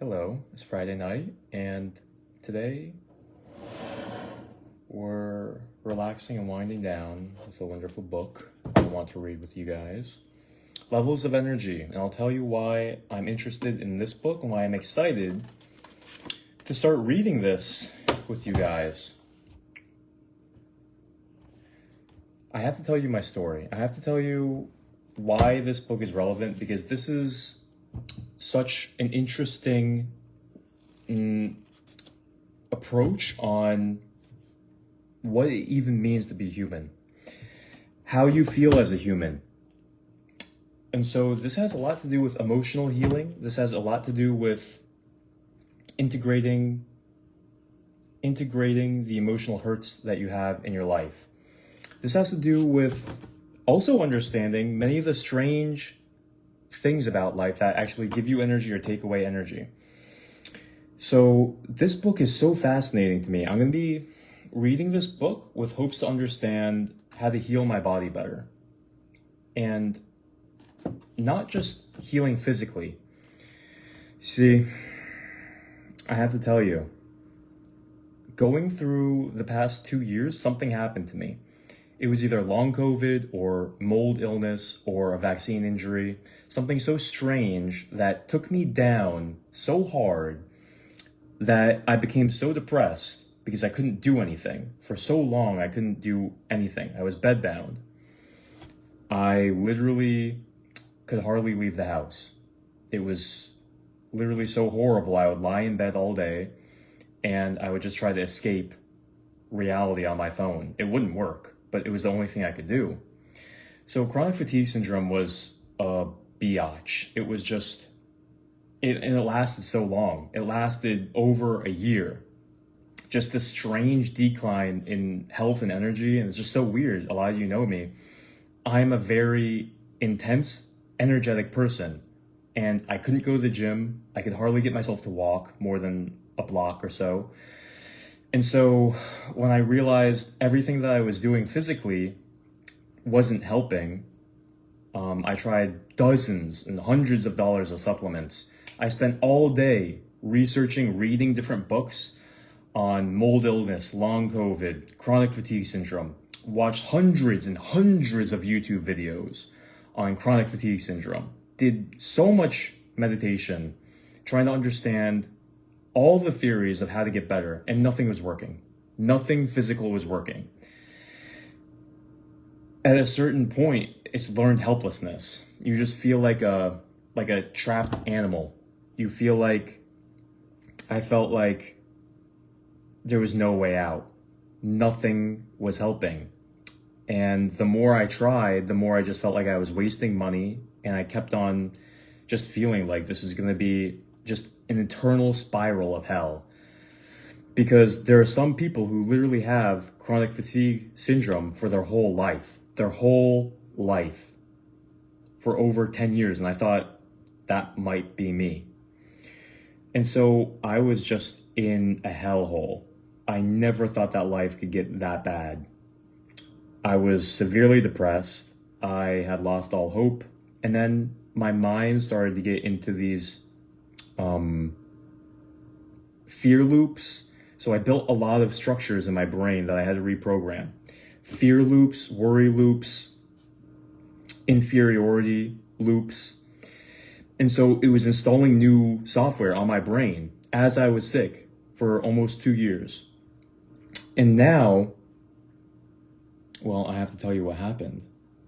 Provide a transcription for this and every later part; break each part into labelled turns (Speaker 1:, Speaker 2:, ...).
Speaker 1: Hello, it's Friday night, and today we're relaxing and winding down with a wonderful book I want to read with you guys. Levels of Energy, and I'll tell you why I'm interested in this book and why I'm excited to start reading this with you guys. I have to tell you my story. I have to tell you why this book is relevant, because this is such an interesting approach on what it even means to be human, how you feel as a human. And so this has a lot to do with emotional healing. This has a lot to do with integrating the emotional hurts that you have in your life. This has to do with also understanding many of the strange things about life that actually give you energy or take away energy. So this book is so fascinating to me. I'm going to be reading this book with hopes to understand how to heal my body better. And not just healing physically. See, I have to tell you, going through the past 2 years, something happened to me. It was either long COVID or mold illness or a vaccine injury, something so strange that took me down so hard that I became so depressed because I couldn't do anything. For so long, I couldn't do anything. I was bedbound. I literally could hardly leave the house. It was literally so horrible. I would lie in bed all day and I would just try to escape reality on my phone. It wouldn't work, but it was the only thing I could do. So chronic fatigue syndrome was a biatch. It was just, and it lasted so long. It lasted over a year. Just this strange decline in health and energy, and it's just so weird. A lot of you know me. I'm a very intense, energetic person, and I couldn't go to the gym. I could hardly get myself to walk more than a block or so. And so when I realized everything that I was doing physically wasn't helping, I tried dozens and hundreds of dollars of supplements. I spent all day researching, reading different books on mold illness, long COVID, chronic fatigue syndrome, watched hundreds and hundreds of YouTube videos on chronic fatigue syndrome, did so much meditation, trying to understand all the theories of how to get better, and nothing was working. Nothing physical was working. At a certain point, it's learned helplessness. You just feel like a trapped animal. You feel like, I felt like there was no way out. Nothing was helping. And the more I tried, the more I just felt like I was wasting money, and I kept on just feeling like this is going to be just an eternal spiral of hell. Because there are some people who literally have chronic fatigue syndrome for their whole life. For over 10 years. And I thought that might be me. And so I was just in a hellhole. I never thought that life could get that bad. I was severely depressed. I had lost all hope. And then my mind started to get into these fear loops. So I built a lot of structures in my brain that I had to reprogram. Fear loops, worry loops, inferiority loops. And so it was installing new software on my brain as I was sick for almost 2 years. And now, well, I have to tell you what happened.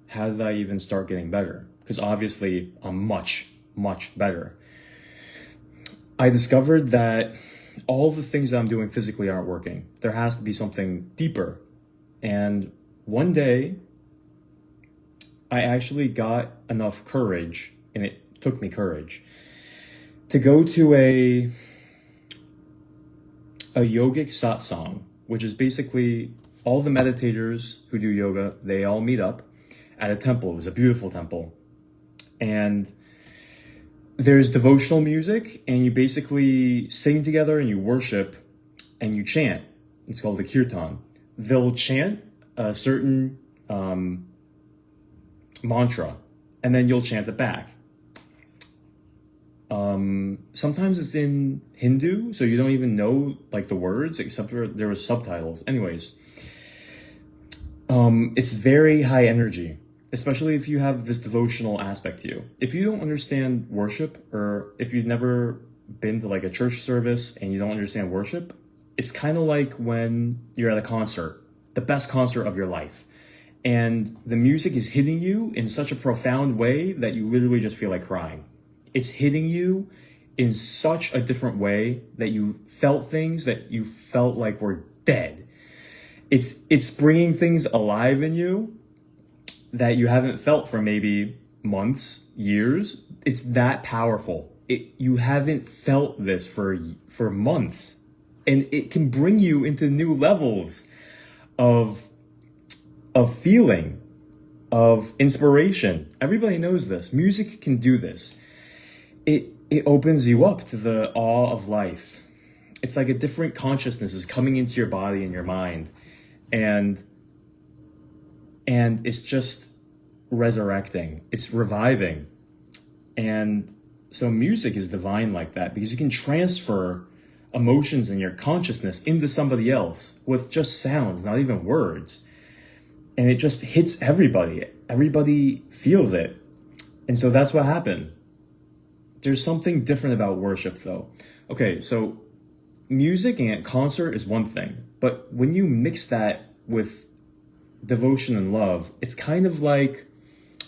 Speaker 1: How did I even start getting better? Because obviously I'm much, much better. I discovered that all the things that I'm doing physically aren't working. There has to be something deeper. And one day, I actually got enough courage, and it took me courage, to go to a yogic satsang, which is basically all the meditators who do yoga, they all meet up at a temple. It was a beautiful temple. And there's devotional music, and you basically sing together and you worship and you chant. It's called a kirtan. They'll chant a certain mantra, and then you'll chant it back. Sometimes it's in Hindu, so you don't even know like the words except for there was subtitles. Anyways, it's very high energy, especially if you have this devotional aspect to you. If you don't understand worship, or if you've never been to like a church service and you don't understand worship, it's kind of like when you're at a concert, the best concert of your life, and the music is hitting you in such a profound way that you literally just feel like crying. It's hitting you in such a different way that you felt things that you felt like were dead. It's bringing things alive in you that you haven't felt for maybe months, years. It's that powerful. You haven't felt this for months, and it can bring you into new levels of feeling, of inspiration. Everybody knows this. Music can do this. It opens you up to the awe of life. It's like a different consciousness is coming into your body and your mind, and it's just resurrecting. It's reviving. And so music is divine like that, because you can transfer emotions in your consciousness into somebody else with just sounds, not even words. And it just hits everybody. Everybody feels it. And so that's what happened. There's something different about worship, though. Okay, so music and concert is one thing, but when you mix that with devotion and love, it's kind of like,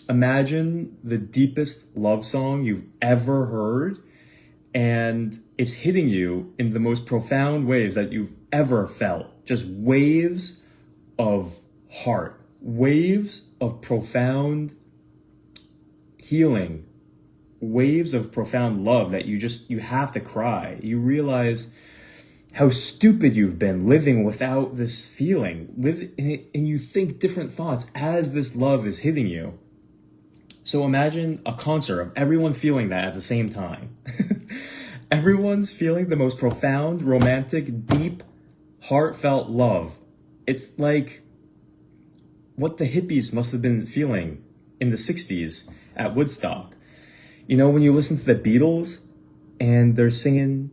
Speaker 1: imagine the deepest love song you've ever heard, and it's hitting you in the most profound waves that you've ever felt. Just waves of heart, waves of profound healing, waves of profound love that you have to cry. You realize how stupid you've been living without this feeling. And you think different thoughts as this love is hitting you. So imagine a concert of everyone feeling that at the same time. Everyone's feeling the most profound, romantic, deep, heartfelt love. It's like what the hippies must have been feeling in the 60s at Woodstock. You know, when you listen to the Beatles and they're singing,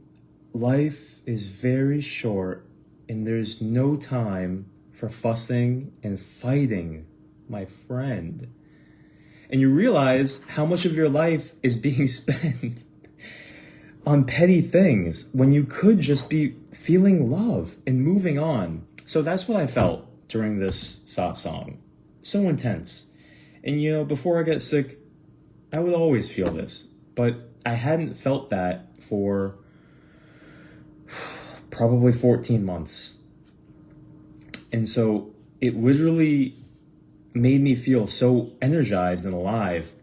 Speaker 1: "Life is very short and there's no time for fussing and fighting, my friend." And you realize how much of your life is being spent on petty things when you could just be feeling love and moving on. So that's what I felt during this song. So intense. And you know, before I got sick, I would always feel this, but I hadn't felt that for probably 14 months. And so it literally made me feel so energized and alive.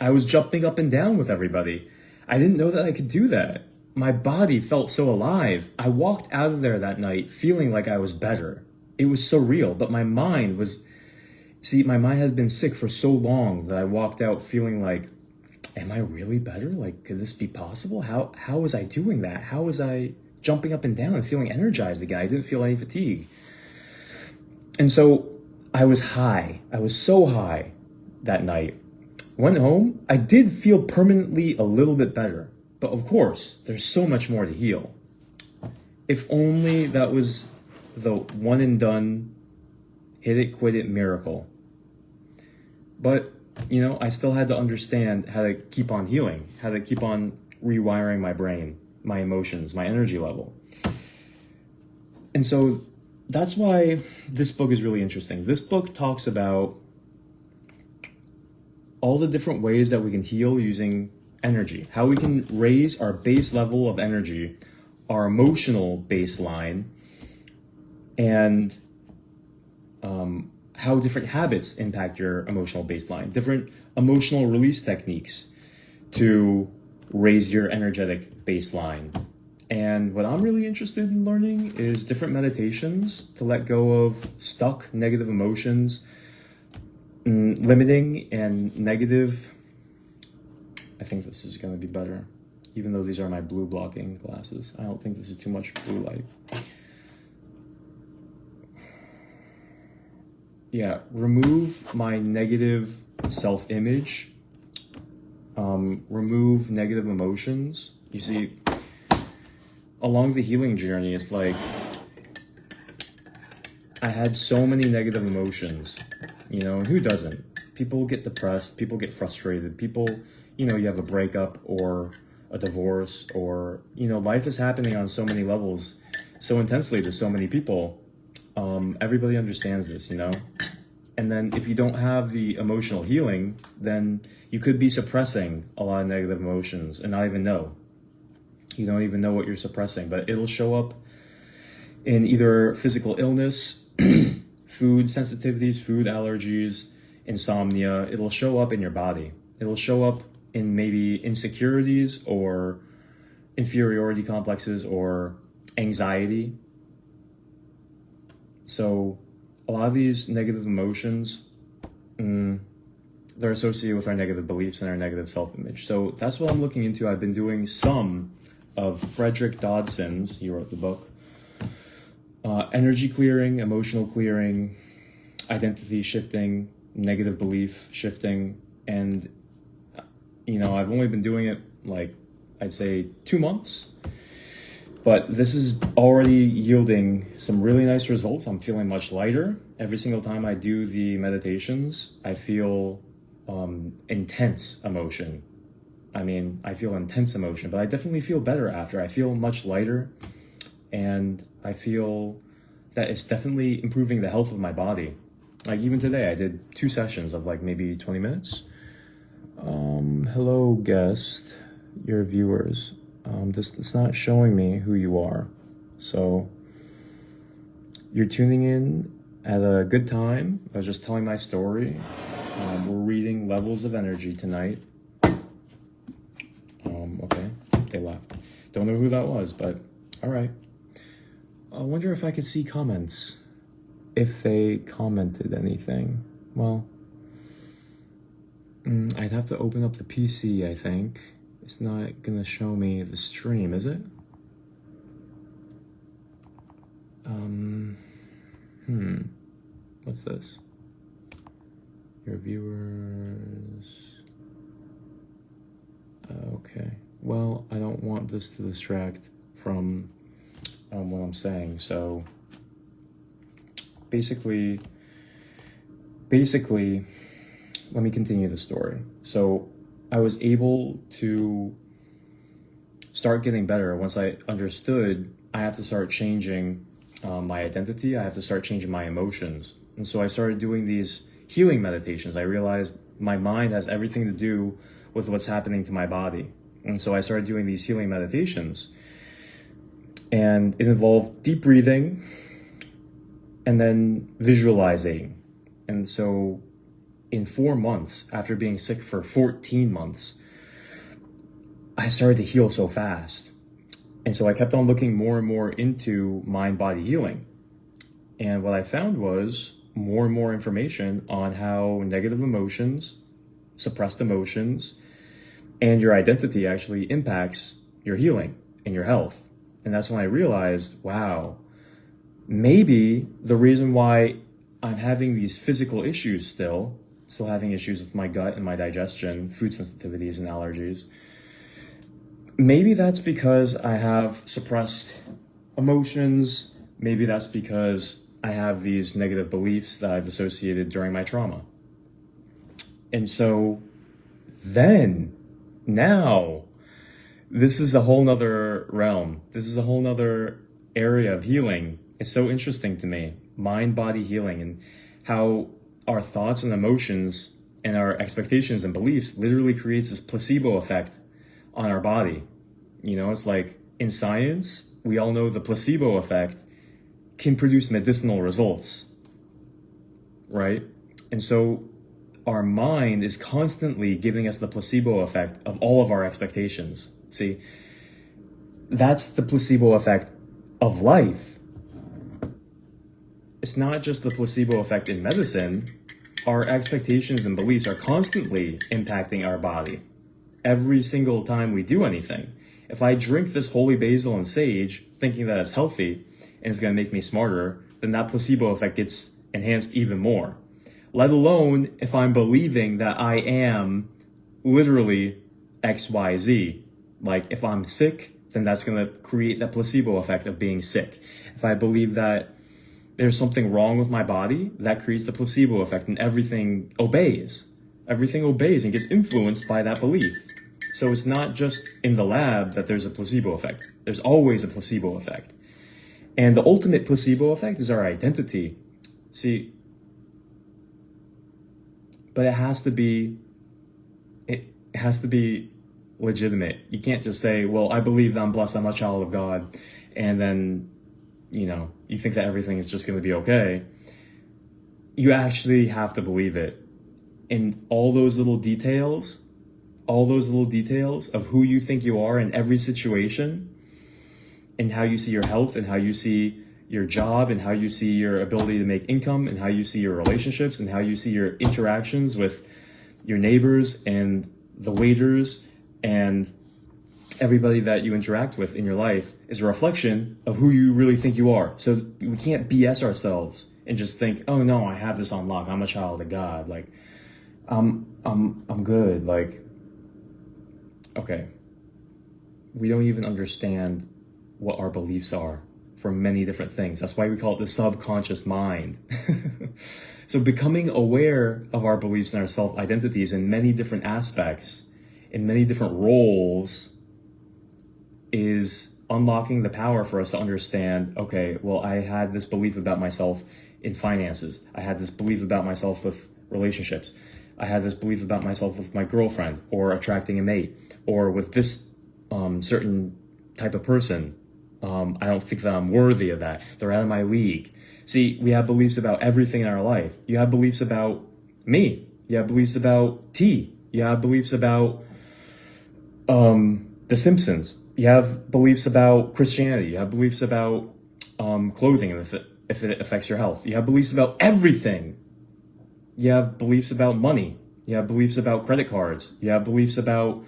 Speaker 1: I was jumping up and down with everybody. I didn't know that I could do that. My body felt so alive. I walked out of there that night feeling like I was better. It was so real, but my mind had been sick for so long that I walked out feeling like, am I really better? Like, could this be possible? How was I doing that? How was I jumping up and down and feeling energized again? I didn't feel any fatigue. And so I was high. I was so high that night. Went home. I did feel permanently a little bit better. But of course, there's so much more to heal. If only that was the one and done, hit it, quit it miracle. But, you know, I still had to understand how to keep on healing, how to keep on rewiring my brain, my emotions, my energy level. And so that's why this book is really interesting. This book talks about all the different ways that we can heal using energy, how we can raise our base level of energy, our emotional baseline, and how different habits impact your emotional baseline, different emotional release techniques to raise your energetic baseline. And what I'm really interested in learning is different meditations to let go of stuck negative emotions, limiting and negative. I think this is going to be better, even though these are my blue blocking glasses. I don't think this is too much blue light. Yeah, remove my negative self-image, remove negative emotions. You see, along the healing journey, it's like I had so many negative emotions, and who doesn't? People get depressed, people get frustrated, people, you have a breakup or a divorce, or, life is happening on so many levels, so intensely to so many people. Everybody understands this, And then if you don't have the emotional healing, then you could be suppressing a lot of negative emotions and not even know. You don't even know what you're suppressing, but it'll show up in either physical illness, food sensitivities, food allergies, insomnia. It'll show up in your body. It'll show up in maybe insecurities or inferiority complexes or anxiety. So a lot of these negative emotions, they're associated with our negative beliefs and our negative self-image. So that's what I'm looking into. I've been doing some of Frederick Dodson's, he wrote the book, energy clearing, emotional clearing, identity shifting, negative belief shifting. And, I've only been doing it I'd say 2 months. But this is already yielding some really nice results. I'm feeling much lighter. Every single time I do the meditations, I feel intense emotion. I feel intense emotion, but I definitely feel better after. I feel much lighter, and I feel that it's definitely improving the health of my body. Even today, I did 2 sessions of maybe 20 minutes. Hello, guest, your viewers. It's not showing me who you are. So you're tuning in at a good time. I was just telling my story. We're reading Levels of Energy tonight. Okay, they left. Don't know who that was, but all right. I wonder if I could see comments. If they commented anything. Well, I'd have to open up the PC, I think. It's not gonna show me the stream, is it? What's this? Your viewers. Okay. Well, I don't want this to distract from what I'm saying. So basically, let me continue the story. So I was able to start getting better once I understood I have to start changing my identity. I have to start changing my emotions. And so I started doing these healing meditations. I realized my mind has everything to do with what's happening to my body. And so I started doing these healing meditations. And it involved deep breathing and then visualizing. And so in 4 months, after being sick for 14 months, I started to heal so fast. And so I kept on looking more and more into mind-body healing. And what I found was more and more information on how negative emotions, suppressed emotions, and your identity actually impacts your healing and your health. And that's when I realized, wow, maybe the reason why I'm having these physical issues still having issues with my gut and my digestion, food sensitivities and allergies, maybe that's because I have suppressed emotions. Maybe that's because I have these negative beliefs that I've associated during my trauma. And so now, this is a whole nother realm. This is a whole nother area of healing. It's so interesting to me, mind-body healing, and how our thoughts and emotions and our expectations and beliefs literally creates this placebo effect on our body. It's like in science, we all know the placebo effect can produce medicinal results, right? And so our mind is constantly giving us the placebo effect of all of our expectations. See, that's the placebo effect of life. It's not just the placebo effect in medicine. Our expectations and beliefs are constantly impacting our body every single time we do anything. If I drink this holy basil and sage thinking that it's healthy and it's going to make me smarter, then that placebo effect gets enhanced even more. Let alone if I'm believing that I am literally XYZ. Like if I'm sick, then that's going to create that placebo effect of being sick. If I believe that there's something wrong with my body, that creates the placebo effect, and everything obeys. Everything obeys and gets influenced by that belief. So it's not just in the lab that there's a placebo effect. There's always a placebo effect. And the ultimate placebo effect is our identity. See, but it has to be legitimate. You can't just say, well, I believe that I'm blessed, I'm a child of God, and then, you think that everything is just going to be okay. You actually have to believe it. And all those little details of who you think you are in every situation, and how you see your health, and how you see your job, and how you see your ability to make income, and how you see your relationships, and how you see your interactions with your neighbors and the waiters and everybody that you interact with in your life is a reflection of who you really think you are. So we can't BS ourselves and just think, oh no, I have this on lock, I'm a child of God, like I'm good. Like, okay, we don't even understand what our beliefs are for many different things. That's why we call it the subconscious mind. So becoming aware of our beliefs and our self-identities in many different aspects, in many different roles, is unlocking the power for us to understand, okay, well, I had this belief about myself in finances. I had this belief about myself with relationships. I had this belief about myself with my girlfriend, or attracting a mate, or with this certain type of person. I don't think that I'm worthy of that. They're out of my league. See, we have beliefs about everything in our life. You have beliefs about me. You have beliefs about tea. You have beliefs about The Simpsons. You have beliefs about Christianity. You have beliefs about clothing, and if it affects your health. You have beliefs about everything. You have beliefs about money. You have beliefs about credit cards. You have beliefs about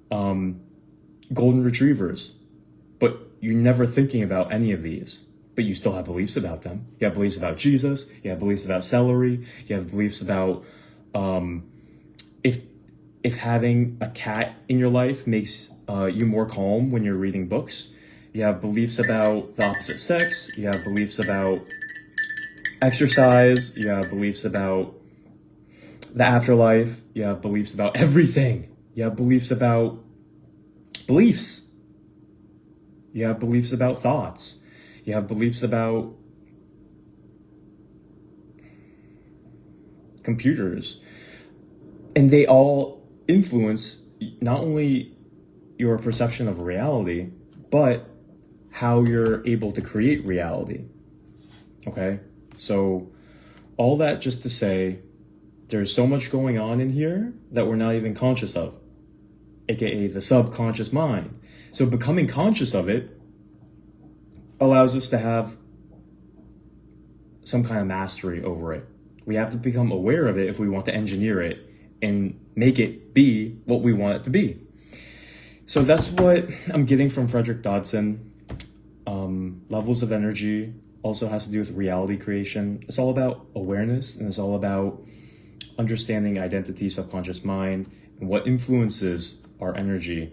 Speaker 1: golden retrievers. But you're never thinking about any of these. But you still have beliefs about them. You have beliefs about Jesus. You have beliefs about celery. You have beliefs about if having a cat in your life makes you more calm when you're reading books. You have beliefs about the opposite sex. You have beliefs about exercise. You have beliefs about the afterlife. You have beliefs about everything. You have beliefs about beliefs. You have beliefs about thoughts. You have beliefs about computers. And they all influence not only your perception of reality, but how you're able to create reality. Okay? So all that just to say, there's so much going on in here that we're not even conscious of, aka the subconscious mind. So becoming conscious of it allows us to have some kind of mastery over it. We have to become aware of it if we want to engineer it and make it be what we want it to be. So that's what I'm getting from Frederick Dodson. Levels of energy also has to do with reality creation. It's all about awareness, and it's all about understanding identity, subconscious mind, and what influences our energy.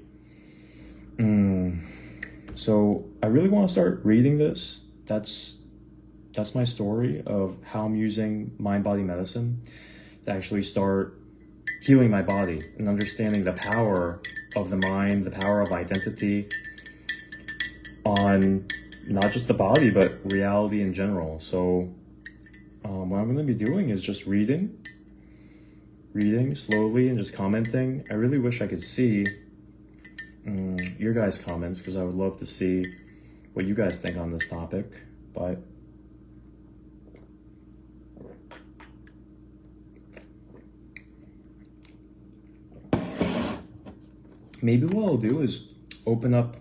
Speaker 1: So I really want to start reading this. That's my story of how I'm using mind-body medicine to actually start healing my body and understanding the power of the mind, the power of identity on not just the body, but reality in general. So what I'm going to be doing is just reading slowly and just commenting. I really wish I could see your guys' comments, because I would love to see what you guys think on this topic. But maybe what I'll do is open up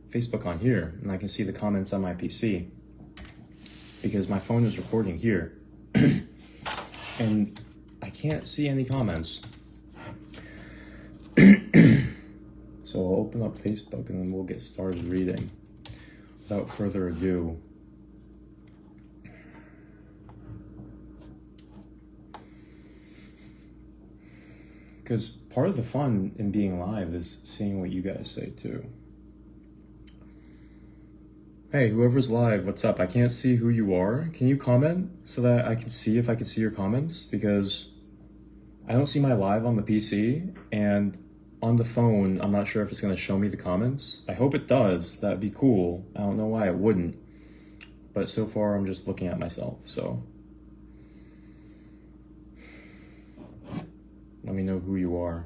Speaker 1: Facebook on here, and I can see the comments on my PC, because my phone is recording here and I can't see any comments. So I'll open up Facebook and then we'll get started reading. Without further ado, because part of the fun in being live is seeing what you guys say too. Hey, whoever's live, what's up? I can't see who you are. Can you comment so that I can see if I can see your comments? Because I don't see my live on the PC, and on the phone, I'm not sure if it's going to show me the comments. I hope it does. That'd be cool. I don't know why it wouldn't. But so far, I'm just looking at myself, so let me know who you are.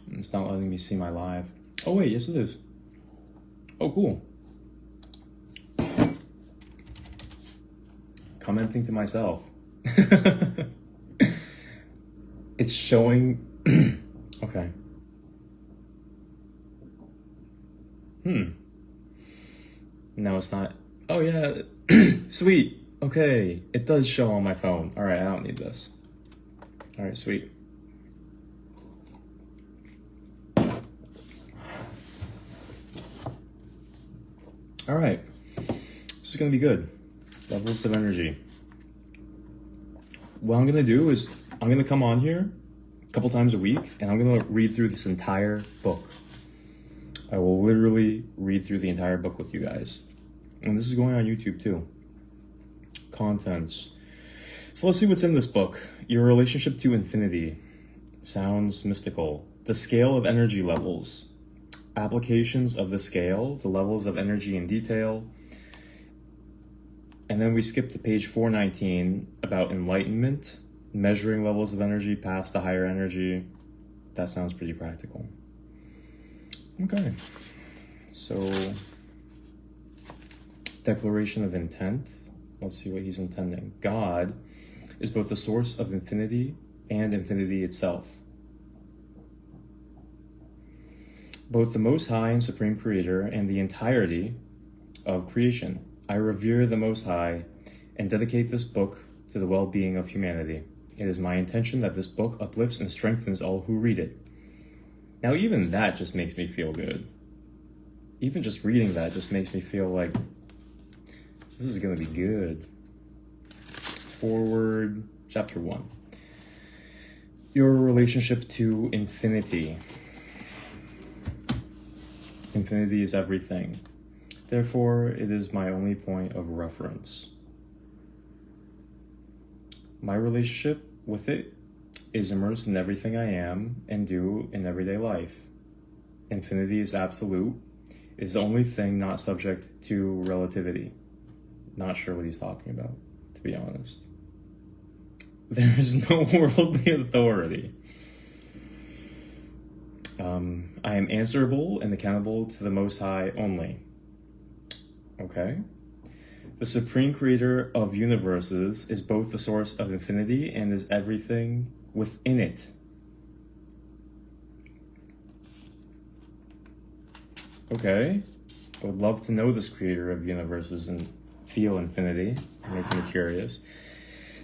Speaker 1: It's not letting me see my live. Oh wait, yes it is. Oh cool. Commenting to myself. It's showing. Okay. No, it's not. Oh yeah. Sweet. Okay. It does show on my phone. All right, I don't need this. All right, sweet. All right. This is going to be good. Levels of energy. What I'm going to do is I'm going to come on here a couple times a week and I'm going to read through this entire book. I will literally read through the entire book with you guys. And this is going on YouTube too. Contents. So let's see what's in this book. Your relationship to infinity. Sounds mystical. The scale of energy levels. Applications of the scale, the levels of energy in detail. And then we skip to page 419 about enlightenment, measuring levels of energy, paths to higher energy. That sounds pretty practical. Okay, so declaration of intent. Let's see what he's intending. God is both the source of infinity and infinity itself. Both the Most High and Supreme Creator and the entirety of creation. I revere the Most High and dedicate this book to the well-being of humanity. It is my intention that this book uplifts and strengthens all who read it. Now, even that just makes me feel good. Even just reading that just makes me feel like this is going to be good. Forward, chapter 1. Your relationship to infinity. Infinity is everything. Therefore, it is my only point of reference. My relationship with it is immersed in everything I am and do in everyday life. Infinity is absolute. It is the only thing not subject to relativity. Not sure what he's talking about, to be honest. There is no worldly authority. I am answerable and accountable to the Most High only. Okay. The Supreme Creator of universes is both the source of infinity and is everything within it. Okay. I would love to know this Creator of universes and feel infinity. Making me curious.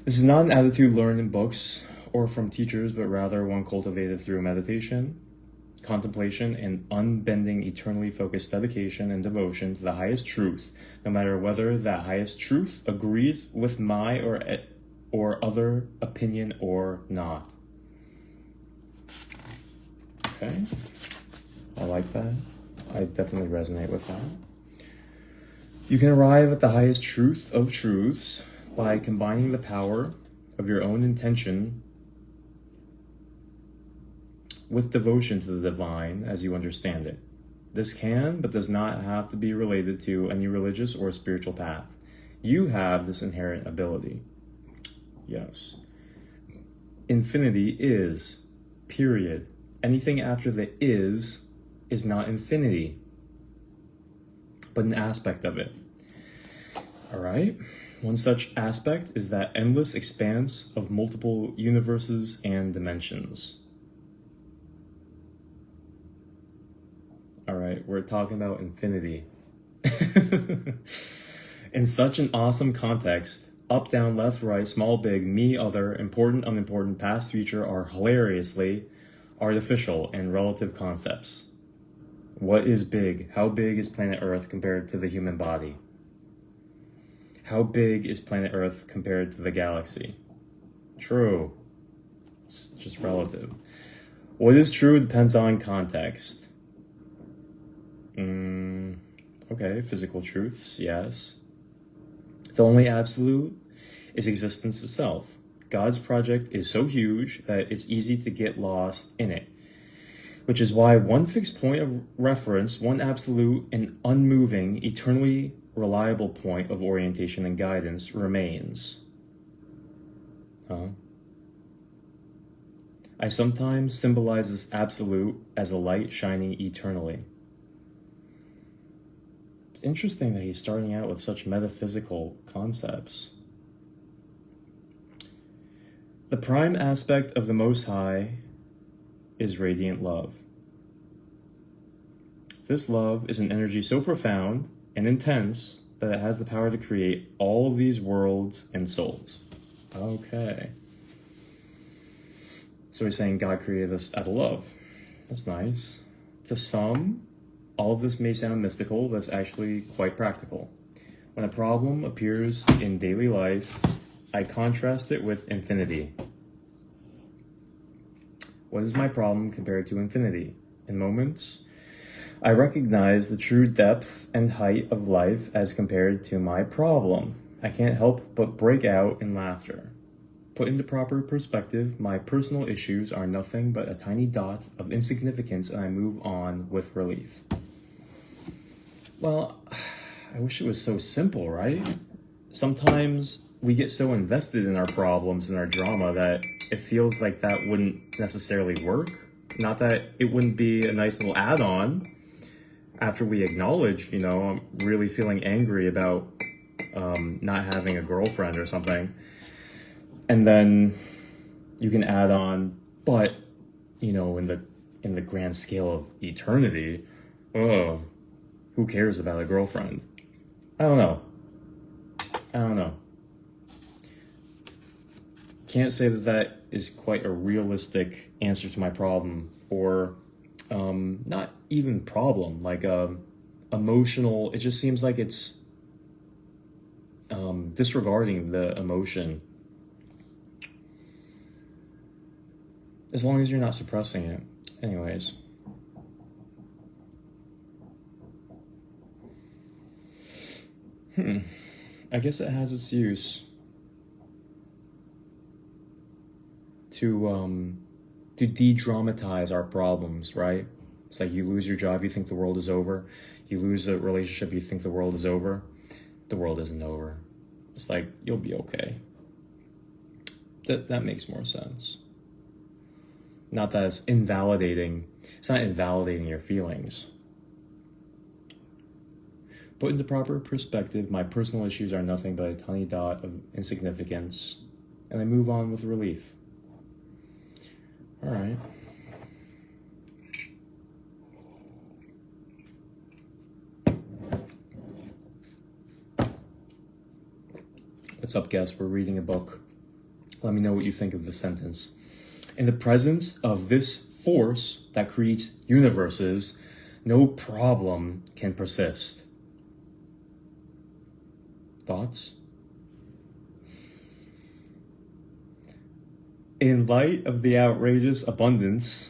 Speaker 1: This is not an attitude learned in books or from teachers, but rather one cultivated through meditation, contemplation, and unbending, eternally focused dedication and devotion to the highest truth, no matter whether that highest truth agrees with my or other opinion or not. Okay, I like that. I definitely resonate with that. You can arrive at the highest truth of truths by combining the power of your own intention with devotion to the divine as you understand it. This can, but does not have to be related to any religious or spiritual path. You have this inherent ability. Yes. Infinity is, period. Anything after the is not infinity, but an aspect of it. All right? One such aspect is that endless expanse of multiple universes and dimensions. All right, we're talking about infinity. In such an awesome context, up, down, left, right, small, big, me, other, important, unimportant, past, future are hilariously artificial and relative concepts. What is big? How big is planet Earth compared to the human body? How big is planet Earth compared to the galaxy? True. It's just relative. What is true depends on context. Okay, physical truths, yes. The only absolute is existence itself. God's project is so huge that it's easy to get lost in it, which is why one fixed point of reference, one absolute and unmoving, eternally reliable point of orientation and guidance remains. I sometimes symbolize this absolute as a light shining eternally. It's interesting that he's starting out with such metaphysical concepts. The prime aspect of the Most High is radiant love. This love is an energy so profound and intense that it has the power to create all of these worlds and souls. Okay. So he's saying God created us out of love. That's nice. To some, all of this may sound mystical, but it's actually quite practical. When a problem appears in daily life, I contrast it with infinity. What is my problem compared to infinity? In moments, I recognize the true depth and height of life as compared to my problem. I can't help but break out in laughter. Put into proper perspective, my personal issues are nothing but a tiny dot of insignificance, and I move on with relief. Well, I wish it was so simple, right? Sometimes we get so invested in our problems and our drama that it feels like that wouldn't necessarily work. Not that it wouldn't be a nice little add-on after we acknowledge, I'm really feeling angry about not having a girlfriend or something. And then you can add on, but, in the grand scale of eternity, who cares about a girlfriend? I don't know. Can't say that is quite a realistic answer to my problem, or not even problem, like emotional. It just seems like it's disregarding the emotion. As long as you're not suppressing it. Anyways. I guess it has its use to de-dramatize our problems, right? It's like you lose your job, you think the world is over. You lose a relationship, you think the world is over. The world isn't over. It's like, you'll be okay. That makes more sense. Not that it's invalidating. It's not invalidating your feelings. Put into proper perspective, my personal issues are nothing but a tiny dot of insignificance, and I move on with relief. All right. What's up, guests? We're reading a book. Let me know what you think of the sentence. In the presence of this force that creates universes, no problem can persist. Thoughts? In light of the outrageous abundance,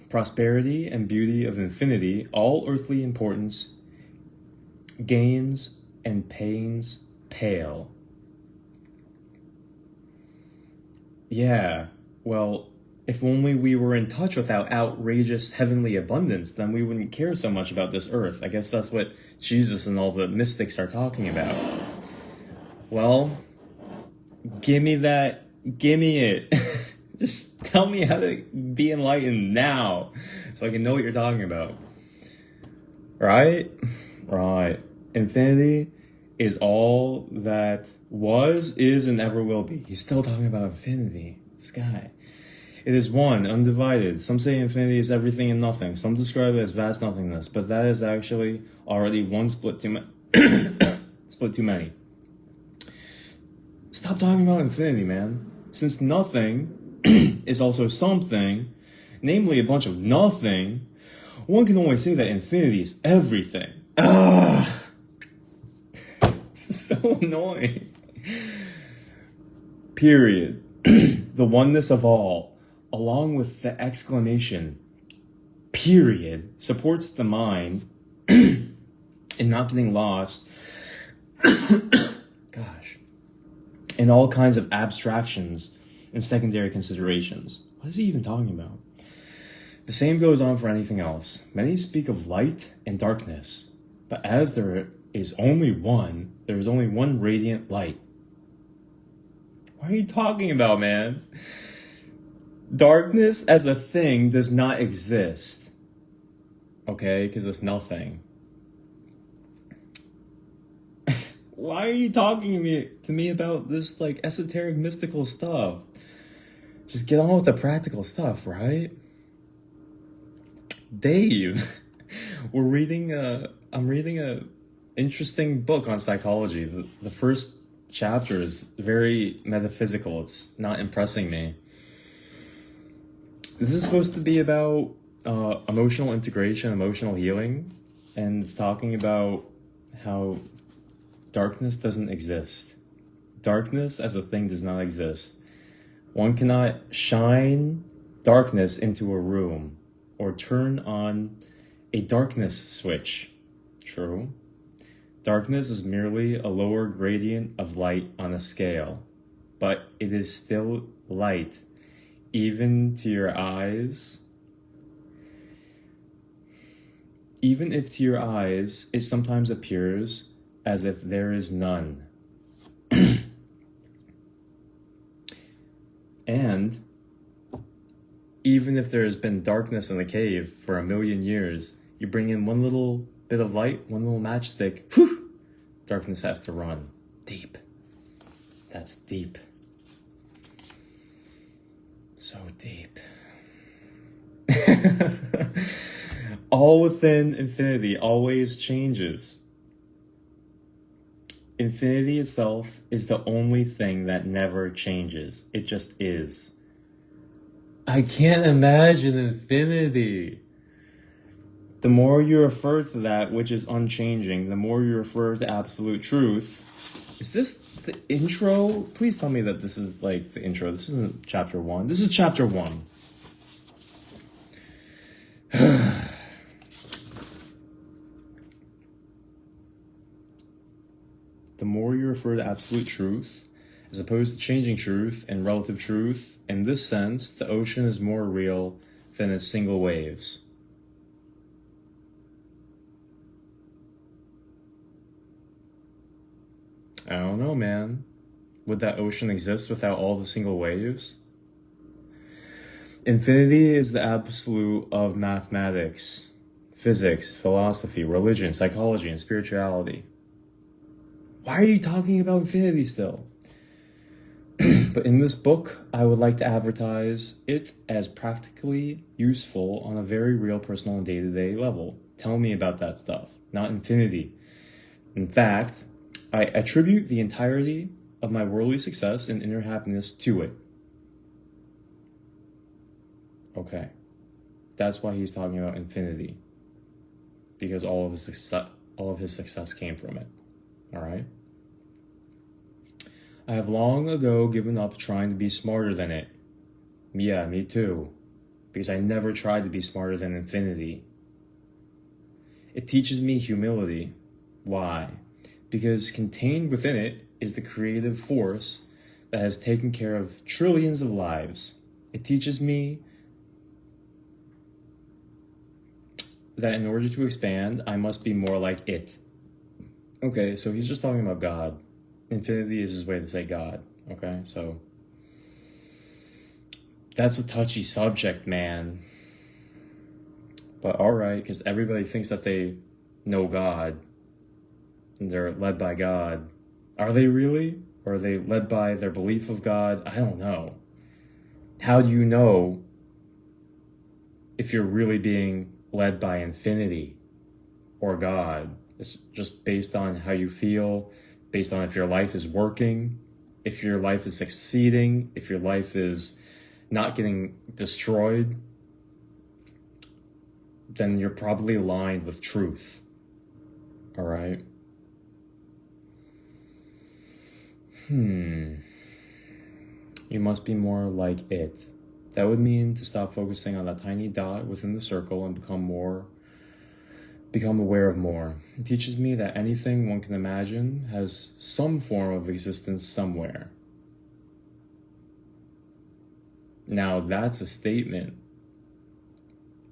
Speaker 1: prosperity, and beauty of infinity, all earthly importance, gains, and pains pale. Yeah, well, if only we were in touch with our outrageous heavenly abundance, then we wouldn't care so much about this earth. I guess that's what Jesus and all the mystics are talking about. Well, give me it. Just tell me how to be enlightened now, so I can know what you're talking about. Right? Infinity is all that was, is, and ever will be. He's still talking about infinity. This guy. It is one, undivided. Some say infinity is everything and nothing. Some describe it as vast nothingness, but that is actually already one split too many. Stop talking about infinity, man. Since nothing is also something, namely a bunch of nothing, one can only say that infinity is everything. Ah, this is so annoying. Period. The oneness of all, along with the exclamation, period, supports the mind in not getting lost, gosh, in all kinds of abstractions and secondary considerations. What is he even talking about? The same goes on for anything else. Many speak of light and darkness, but as there is only one radiant light. What are you talking about, man? Darkness as a thing does not exist. Okay? Because it's nothing. Why are you talking to me about this like esoteric mystical stuff? Just get on with the practical stuff, right? Dave, I'm reading a interesting book on psychology. The first chapter is very metaphysical. It's not impressing me. This is supposed to be about emotional integration, emotional healing, and it's talking about how darkness doesn't exist. Darkness as a thing does not exist. One cannot shine darkness into a room or turn on a darkness switch. True. Darkness is merely a lower gradient of light on a scale, but it is still light, even to your eyes. Even if to your eyes it sometimes appears as if there is none. And even if there has been darkness in the cave for 1,000,000 years, you bring in one little bit of light, one little matchstick, whew, darkness has to run. Deep. That's deep. So deep. All within infinity always changes. Infinity itself is the only thing that never changes. It just is. I can't imagine infinity. The more you refer to that which is unchanging, the more you refer to absolute truth. Is this the intro? Please tell me that this is like the intro. This isn't chapter 1. This is chapter 1. The more you refer to absolute truth, as opposed to changing truth and relative truth, in this sense, the ocean is more real than its single waves. I don't know, man. Would that ocean exist without all the single waves? Infinity is the absolute of mathematics, physics, philosophy, religion, psychology, and spirituality. Why are you talking about infinity still? But in this book, I would like to advertise it as practically useful on a very real personal and day-to-day level. Tell me about that stuff, not infinity. In fact, I attribute the entirety of my worldly success and inner happiness to it. Okay. That's why he's talking about infinity. Because all of his success came from it. Alright? I have long ago given up trying to be smarter than it. Yeah, me too. Because I never tried to be smarter than infinity. It teaches me humility. Why? Because contained within it is the creative force that has taken care of trillions of lives. It teaches me that in order to expand, I must be more like it. Okay, so he's just talking about God. Infinity is his way to say God. Okay, so that's a touchy subject, man. But alright, because everybody thinks that they know God. And they're led by God. Are they really? Or are they led by their belief of God? I don't know. How do you know if you're really being led by infinity or God? It's just based on how you feel, based on if your life is working, if your life is succeeding, if your life is not getting destroyed. then you're probably aligned with truth. All right? You must be more like it. That would mean to stop focusing on that tiny dot within the circle and become aware of more. It teaches me that anything one can imagine has some form of existence somewhere. Now that's a statement.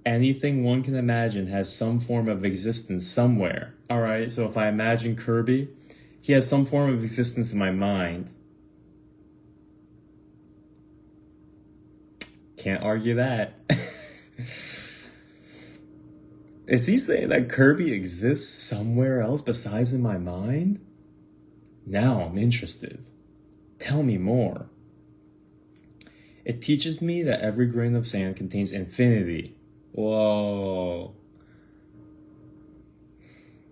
Speaker 1: Anything one can imagine has some form of existence somewhere. All right, so if I imagine Kirby, he has some form of existence in my mind. Can't argue that. Is he saying that Kirby exists somewhere else besides in my mind? Now I'm interested. Tell me more. It teaches me that every grain of sand contains infinity. Whoa.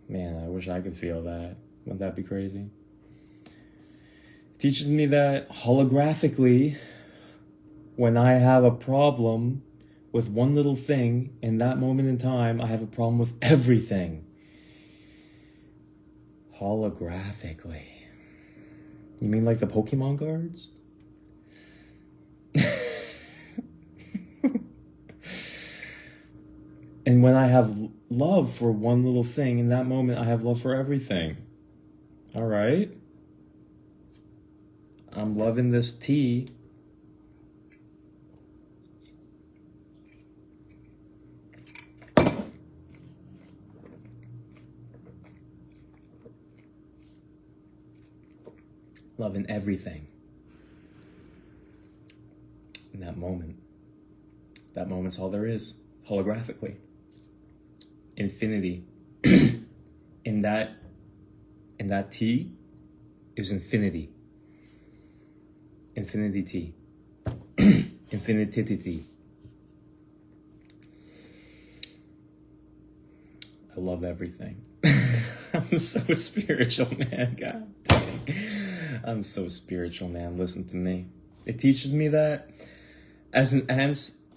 Speaker 1: Man, I wish I could feel that. Wouldn't that be crazy? It teaches me that holographically, when I have a problem with one little thing, in that moment in time, I have a problem with everything. Holographically. You mean like the Pokemon cards? And when I have love for one little thing, in that moment, I have love for everything. All right? I'm loving this tea. Loving everything. In that moment. That moment's all there is. Holographically. Infinity. in that tea is infinity. Infinity tea. Infinitity. I love everything. I'm so spiritual, man. God dang. I'm so spiritual, man. Listen to me. It teaches me that as an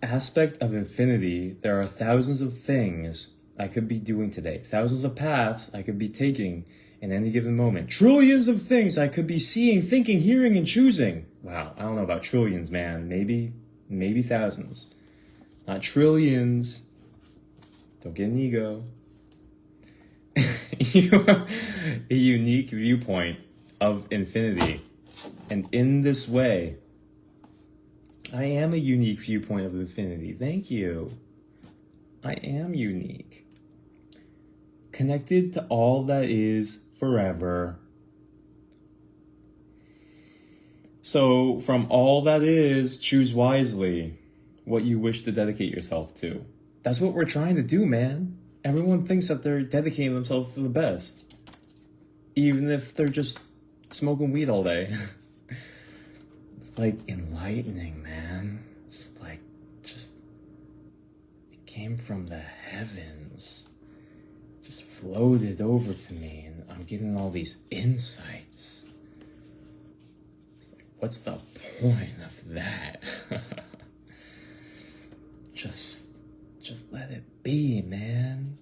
Speaker 1: aspect of infinity, there are thousands of things I could be doing today. Thousands of paths I could be taking in any given moment. Trillions of things I could be seeing, thinking, hearing, and choosing. Wow, I don't know about trillions, man. Maybe thousands. Not trillions. Don't get an ego. You are a unique viewpoint of infinity. And in this way, I am a unique viewpoint of infinity. Thank you. I am unique. Connected to all that is forever. So, from all that is, choose wisely what you wish to dedicate yourself to. That's what we're trying to do, man. Everyone thinks that they're dedicating themselves to the best. Even if they're just smoking weed all day. It's like enlightening, man. It came from the heavens. Just floated over to me, and I'm getting all these insights. It's like, what's the point of that? Just let it be, man.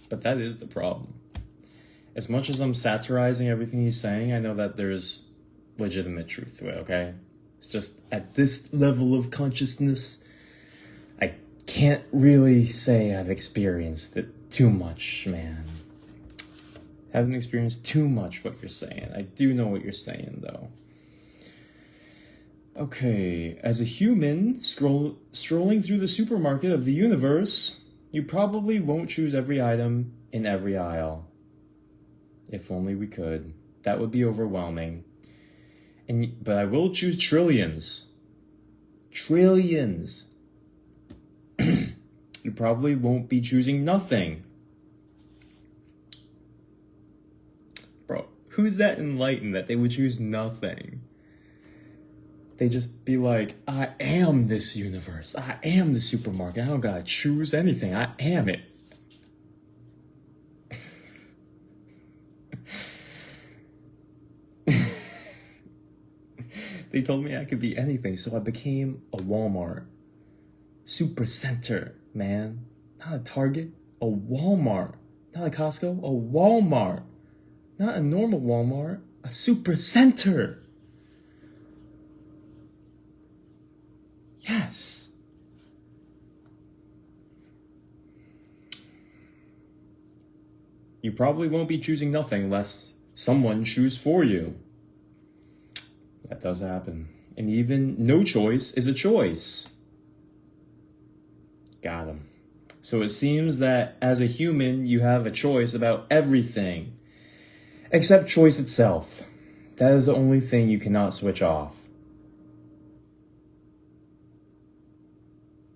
Speaker 1: But that is the problem. As much as I'm satirizing everything he's saying, I know that there's legitimate truth to it, okay? It's just at this level of consciousness, I can't really say I've experienced it too much, man. Haven't experienced too much what you're saying. I do know what you're saying, though. Okay, as a human strolling through the supermarket of the universe, you probably won't choose every item in every aisle. If only we could. That would be overwhelming. But I will choose trillions. Trillions. You probably won't be choosing nothing. Bro, who's that enlightened that they would choose nothing? They just be like, I am this universe. I am the supermarket. I don't gotta choose anything. I am it. They told me I could be anything, so I became a Walmart. Supercenter, man. Not a Target, a Walmart. Not a Costco, a Walmart. Not a normal Walmart, a Supercenter. Yes. You probably won't be choosing nothing unless someone choose for you. That does happen. And even no choice is a choice. Got him. So it seems that as a human, you have a choice about everything, except choice itself. That is the only thing you cannot switch off.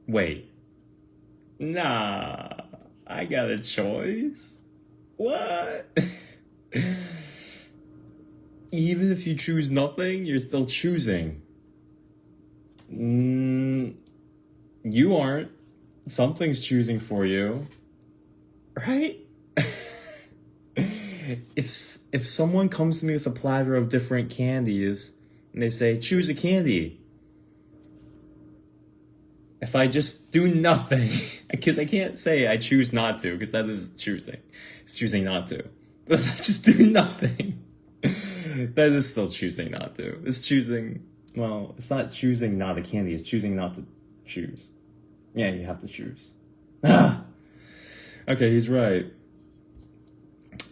Speaker 1: Wait. Nah, I got a choice. What? Even if you choose nothing, you're still choosing. You aren't. Something's choosing for you, right? If someone comes to me with a platter of different candies and they say, choose a candy. If I just do nothing, because I can't say I choose not to, because that is choosing. It's choosing not to. But if I just do nothing, that is still choosing not to. It's choosing, well, it's not choosing not a candy, it's choosing not to choose. Yeah, you have to choose. Okay, he's right.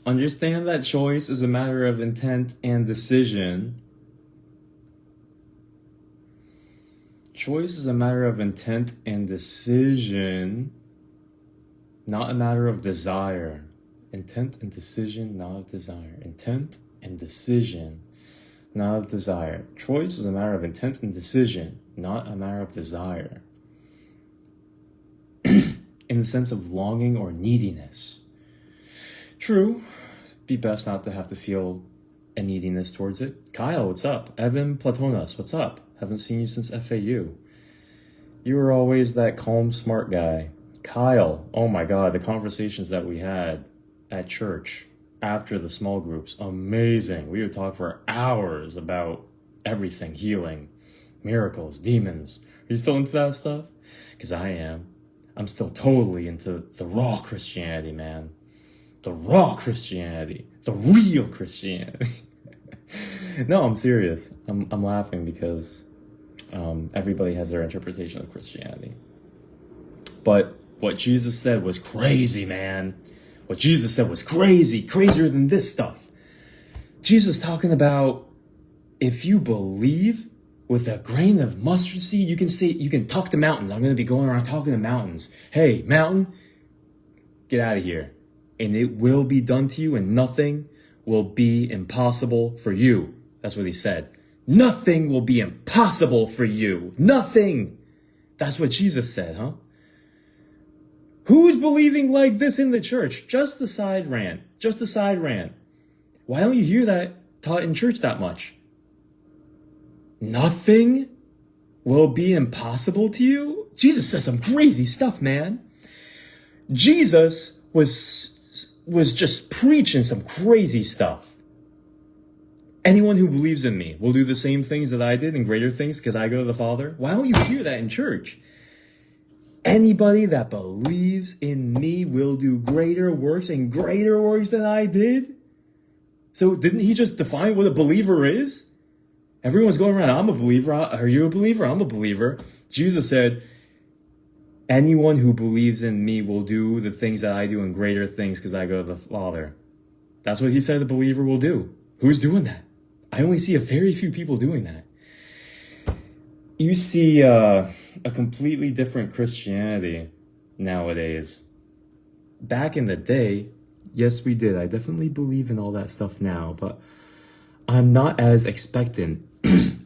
Speaker 1: Understand that choice is a matter of intent and decision. Choice is a matter of intent and decision, not a matter of desire. Intent and decision, not of desire. Intent and decision, not of desire. Choice is a matter of intent and decision, not a matter of desire. In the sense of longing or neediness. True, be best not to have to feel a neediness towards it. Kyle, what's up? Evan Platonas, what's up? Haven't seen you since FAU. You were always that calm, smart guy. Kyle, oh my God, the conversations that we had at church after the small groups, amazing. We would talk for hours about everything, healing, miracles, demons. Are you still into that stuff? Because I am. I'm still totally into the raw Christianity, man. The raw Christianity. The real Christianity. No, I'm serious. I'm laughing because everybody has their interpretation of Christianity. But what Jesus said was crazy, man. What Jesus said was crazy. Crazier than this stuff. Jesus talking about if you believe with a grain of mustard seed, you can talk to mountains. I'm going to be going around talking to mountains. Hey, mountain, get out of here. And it will be done to you, and nothing will be impossible for you. That's what he said. Nothing will be impossible for you. Nothing. That's what Jesus said, huh? Who's believing like this in the church? Just the side rant. Just the side rant. Why don't you hear that taught in church that much? Nothing will be impossible to you? Jesus says some crazy stuff, man. Jesus was just preaching some crazy stuff. Anyone who believes in me will do the same things that I did and greater things because I go to the Father. Why don't you hear that in church? Anybody that believes in me will do greater works and greater works than I did. So didn't he just define what a believer is? Everyone's going around, I'm a believer. Are you a believer? I'm a believer. Jesus said, anyone who believes in me will do the things that I do and greater things because I go to the Father. That's what he said the believer will do. Who's doing that? I only see a very few people doing that. You see a completely different Christianity nowadays. Back in the day, yes, we did. I definitely believe in all that stuff now, but I'm not as expectant.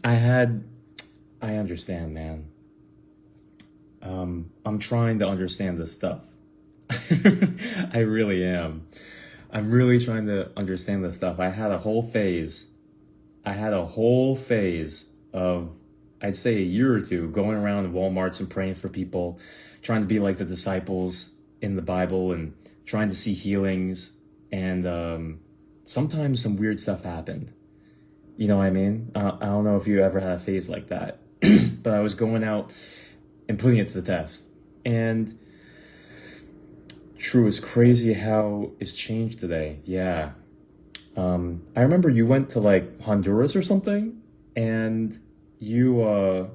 Speaker 1: I understand, man. I'm trying to understand this stuff. I really am. I'm really trying to understand this stuff. I had a whole phase of, I'd say a year or two, going around Walmarts and praying for people, trying to be like the disciples in the Bible and trying to see healings. And sometimes some weird stuff happened. You know what I mean? I don't know if you ever had a phase like that, but I was going out and putting it to the test. And true, it's crazy how it's changed today. Yeah. I remember you went to like Honduras or something, and you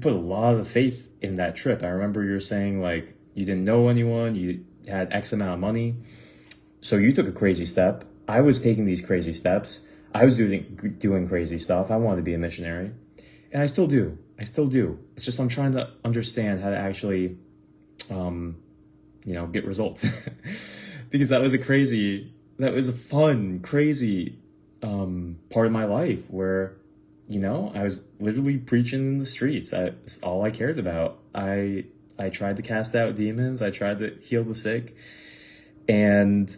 Speaker 1: put a lot of faith in that trip. I remember you were saying like you didn't know anyone, you had X amount of money, so you took a crazy step. I was taking these crazy steps. I was doing crazy stuff. I wanted to be a missionary, and I still do. I still do. It's just I'm trying to understand how to actually, get results, because that was a fun, crazy part of my life where, I was literally preaching in the streets. That's all I cared about. I tried to cast out demons. I tried to heal the sick, and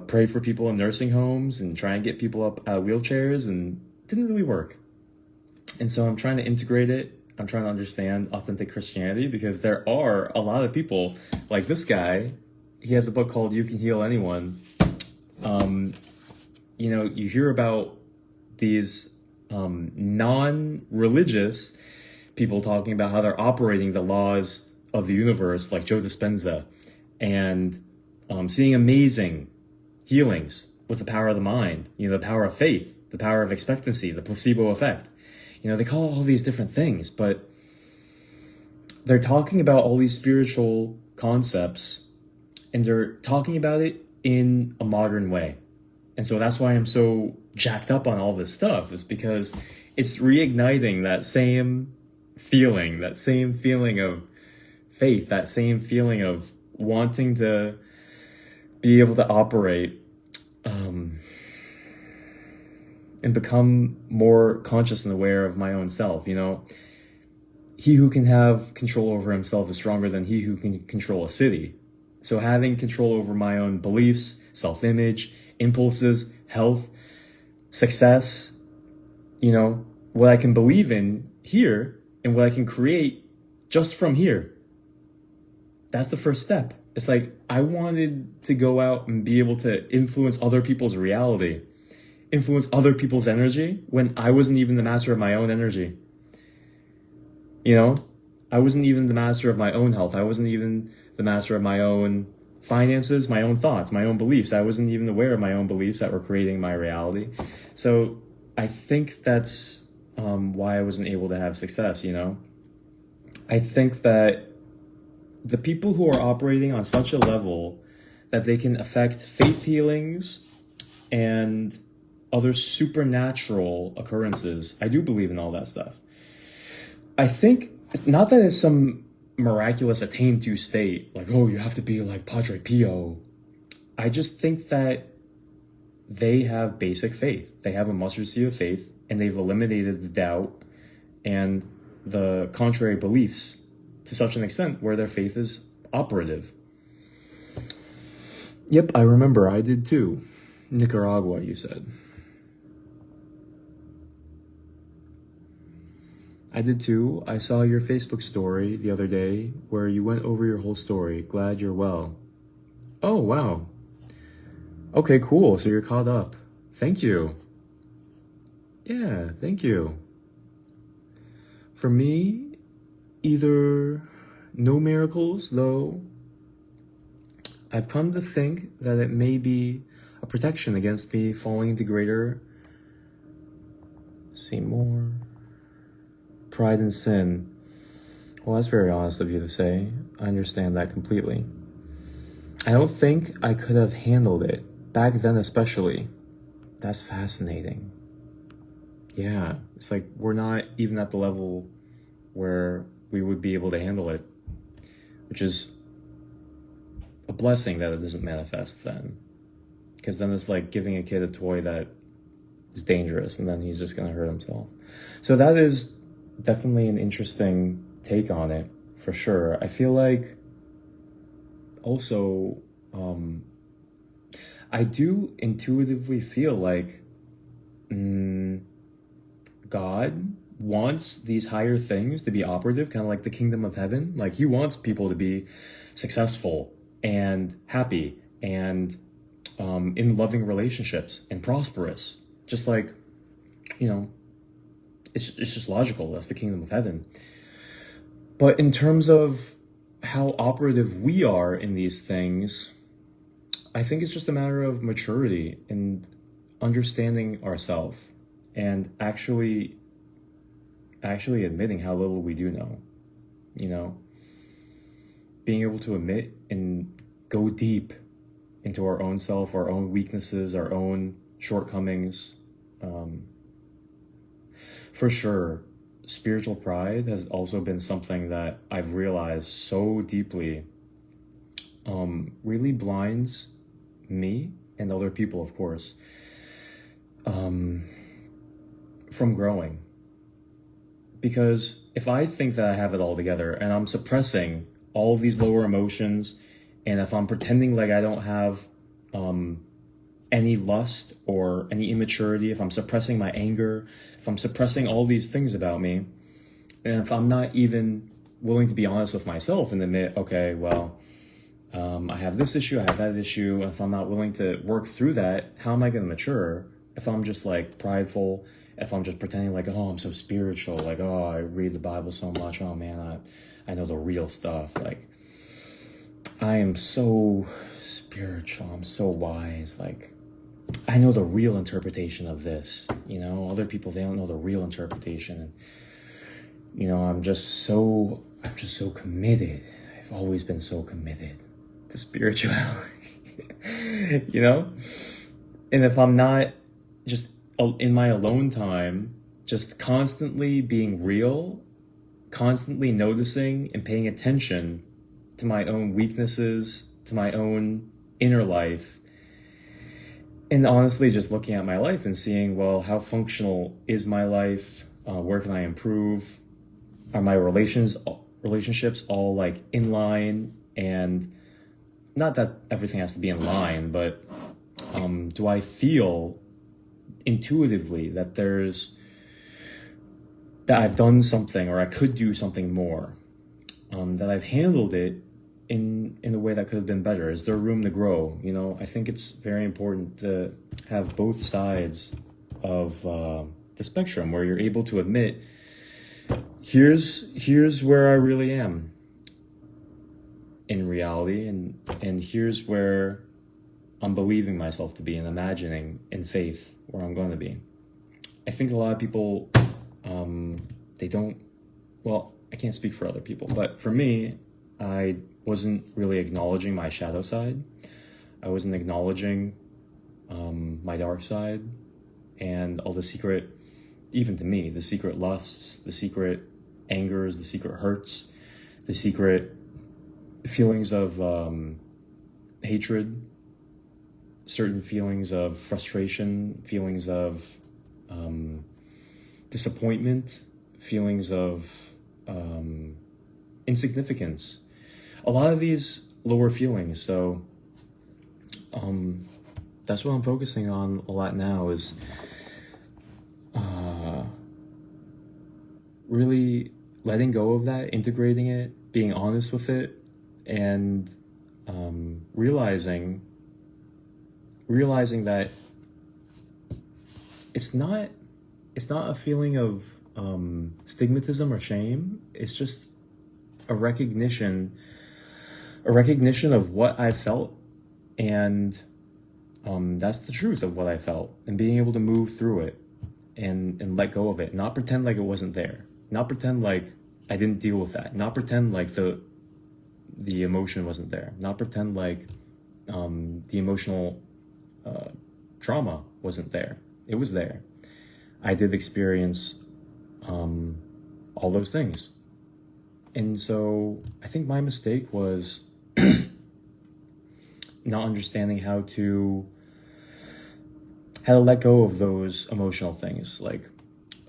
Speaker 1: prayed for people in nursing homes and try and get people up out of wheelchairs, and it didn't really work. And so I'm trying to integrate it. I'm trying to understand authentic Christianity, because there are a lot of people like this guy. He has a book called You Can Heal Anyone. You hear about these non-religious people talking about how they're operating the laws of the universe, like Joe Dispenza, and seeing amazing healings with the power of the mind, the power of faith, the power of expectancy, the placebo effect. They call it all these different things, but they're talking about all these spiritual concepts, and they're talking about it in a modern way. And so that's why I'm so jacked up on all this stuff, is because it's reigniting that same feeling of faith, that same feeling of wanting to be able to operate and become more conscious and aware of my own self. He who can have control over himself is stronger than he who can control a city. So having control over my own beliefs, self-image, impulses, health, success, what I can believe in here and what I can create just from here. That's the first step. It's like I wanted to go out and be able to influence other people's reality, influence other people's energy, when I wasn't even the master of my own energy. I wasn't even the master of my own health. I wasn't even the master of my own finances, my own thoughts, my own beliefs. I wasn't even aware of my own beliefs that were creating my reality. So I think that's why I wasn't able to have success. I think that the people who are operating on such a level that they can affect faith healings and other supernatural occurrences, I do believe in all that stuff. I think it's not that it's some miraculous attained to state, like, oh, you have to be like Padre Pio. I just think that they have basic faith. They have a mustard seed of faith, and they've eliminated the doubt and the contrary beliefs to such an extent where their faith is operative. Yep, I remember. I did too. Nicaragua, you said. I did too. I saw your Facebook story the other day where you went over your whole story. Glad you're well. Oh, wow. Okay, cool. So you're caught up. Thank you. Yeah, thank you. For me, either no miracles, though I've come to think that it may be a protection against me falling into greater, see more, pride and sin. Well, that's very honest of you to say. I understand that completely. I don't think I could have handled it, back then especially. That's fascinating. Yeah, it's like we're not even at the level where we would be able to handle it, which is a blessing that it doesn't manifest then. Because then it's like giving a kid a toy that is dangerous, and then he's just going to hurt himself. So that is definitely an interesting take on it, for sure. I feel like also I do intuitively feel like God wants these higher things to be operative, kind of like the kingdom of heaven. Like he wants people to be successful and happy and in loving relationships and prosperous. Just like, it's just logical. That's the kingdom of heaven. But in terms of how operative we are in these things, I think it's just a matter of maturity and understanding ourselves and actually admitting how little we do know, you know, being able to admit and go deep into our own self, our own weaknesses, our own shortcomings. For sure, spiritual pride has also been something that I've realized so deeply really blinds me and other people, of course, from growing. Because if I think that I have it all together and I'm suppressing all of these lower emotions, and if I'm pretending like I don't have any lust or any immaturity, if I'm suppressing my anger, if I'm suppressing all these things about me, and if I'm not even willing to be honest with myself and admit, okay, well, I have this issue, I have that issue, and if I'm not willing to work through that, how am I going to mature? If I'm just like prideful, if I'm just pretending like, oh, I'm so spiritual, like, oh, I read the Bible so much, oh man, I know the real stuff, like, I am so spiritual, I'm so wise, like, I know the real interpretation of this, you know, other people, they don't know the real interpretation, and, you know, I'm just so committed, I've always been so committed to spirituality, you know, and if I'm not just in my alone time, just constantly being real, constantly noticing and paying attention to my own weaknesses, to my own inner life, and honestly just looking at my life and seeing, well, how functional is my life? Where can I improve? Are my relationships all like in line? And not that everything has to be in line, but do I feel intuitively that I've done something, or I could do something more, that I've handled it in a way that could have been better? Is there room to grow? You know, I think it's very important to have both sides of the spectrum, where you're able to admit, here's where I really am in reality, and here's where I'm believing myself to be and imagining in faith where I'm going to be. I think a lot of people, they don't, well, I can't speak for other people, but for me, I wasn't really acknowledging my shadow side. I wasn't acknowledging my dark side and all the secret, even to me, the secret lusts, the secret angers, the secret hurts, the secret feelings of hatred, certain feelings of frustration, feelings of disappointment, feelings of insignificance. A lot of these lower feelings. So that's what I'm focusing on a lot now, is really letting go of that, integrating it, being honest with it, and realizing that it's not a feeling of stigmatism or shame. It's just a recognition of what I felt, and that's the truth of what I felt, and being able to move through it and let go of it, not pretend like it wasn't there, not pretend like I didn't deal with that, not pretend like the emotion wasn't there, not pretend like the emotional trauma wasn't there. It was there. I did experience all those things. And so I think my mistake was not understanding how to let go of those emotional things. Like,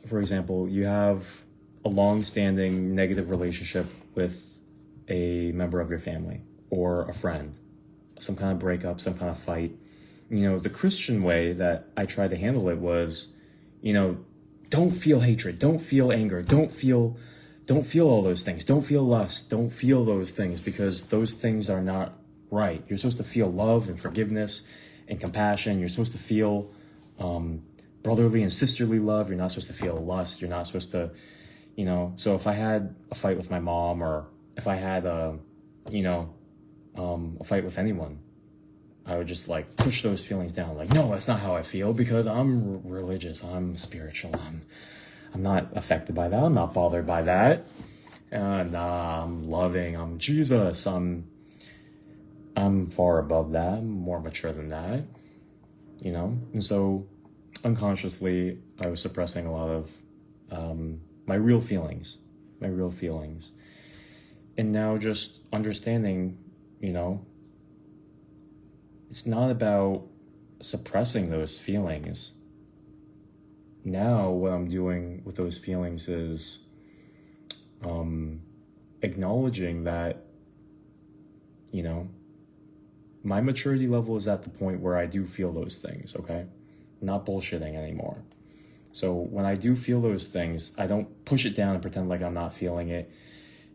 Speaker 1: for example, you have a long-standing negative relationship with a member of your family or a friend, some kind of breakup, some kind of fight. You know, the Christian way that I tried to handle it was, you know, don't feel hatred, don't feel anger, don't feel all those things, don't feel lust, don't feel those things, because those things are not right. You're supposed to feel love and forgiveness and compassion. You're supposed to feel brotherly and sisterly love. You're not supposed to feel lust. You're not supposed to, you know. So if I had a fight with my mom, or if I had a fight with anyone, I would just like push those feelings down. Like, no, that's not how I feel because I'm religious, I'm spiritual, I'm not affected by that, I'm not bothered by that. Nah, I'm loving, I'm Jesus, I'm far above that, I'm more mature than that, And so unconsciously, I was suppressing a lot of my real feelings. And now just understanding, it's not about suppressing those feelings. Now what I'm doing with those feelings is acknowledging that, my maturity level is at the point where I do feel those things, okay? Not bullshitting anymore. So when I do feel those things, I don't push it down and pretend like I'm not feeling it.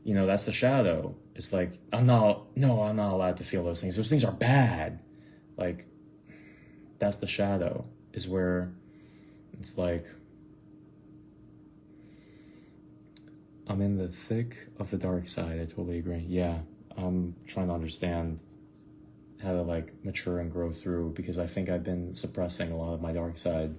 Speaker 1: That's the shadow. It's like, I'm not allowed to feel those things. Those things are bad. Like, that's the shadow, is where it's like, I'm in the thick of the dark side. I totally agree. Yeah, I'm trying to understand how to like mature and grow through, because I think I've been suppressing a lot of my dark side.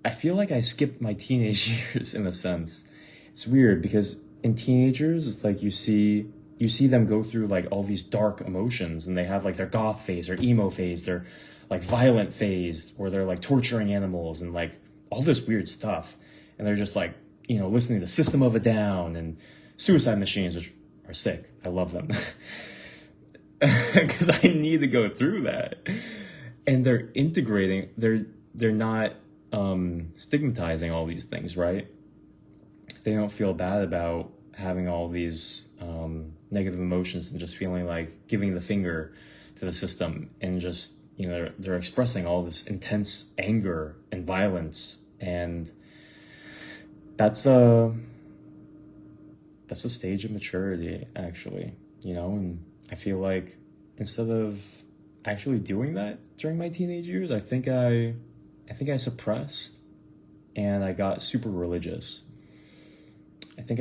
Speaker 1: I feel like I skipped my teenage years in a sense. It's weird because in teenagers, it's like you see them go through like all these dark emotions, and they have like their goth phase, their emo phase, their like violent phase, where they're like torturing animals and like all this weird stuff. And they're just like, listening to System of a Down and Suicide Machines, which are sick. I love them. Because I need to go through that. And they're integrating, they're not stigmatizing all these things, right? They don't feel bad about having all these negative emotions and just feeling like giving the finger to the system, and just, they're expressing all this intense anger and violence. And that's a stage of maturity, actually, and I feel like instead of actually doing that during my teenage years, I think I suppressed and I got super religious. I think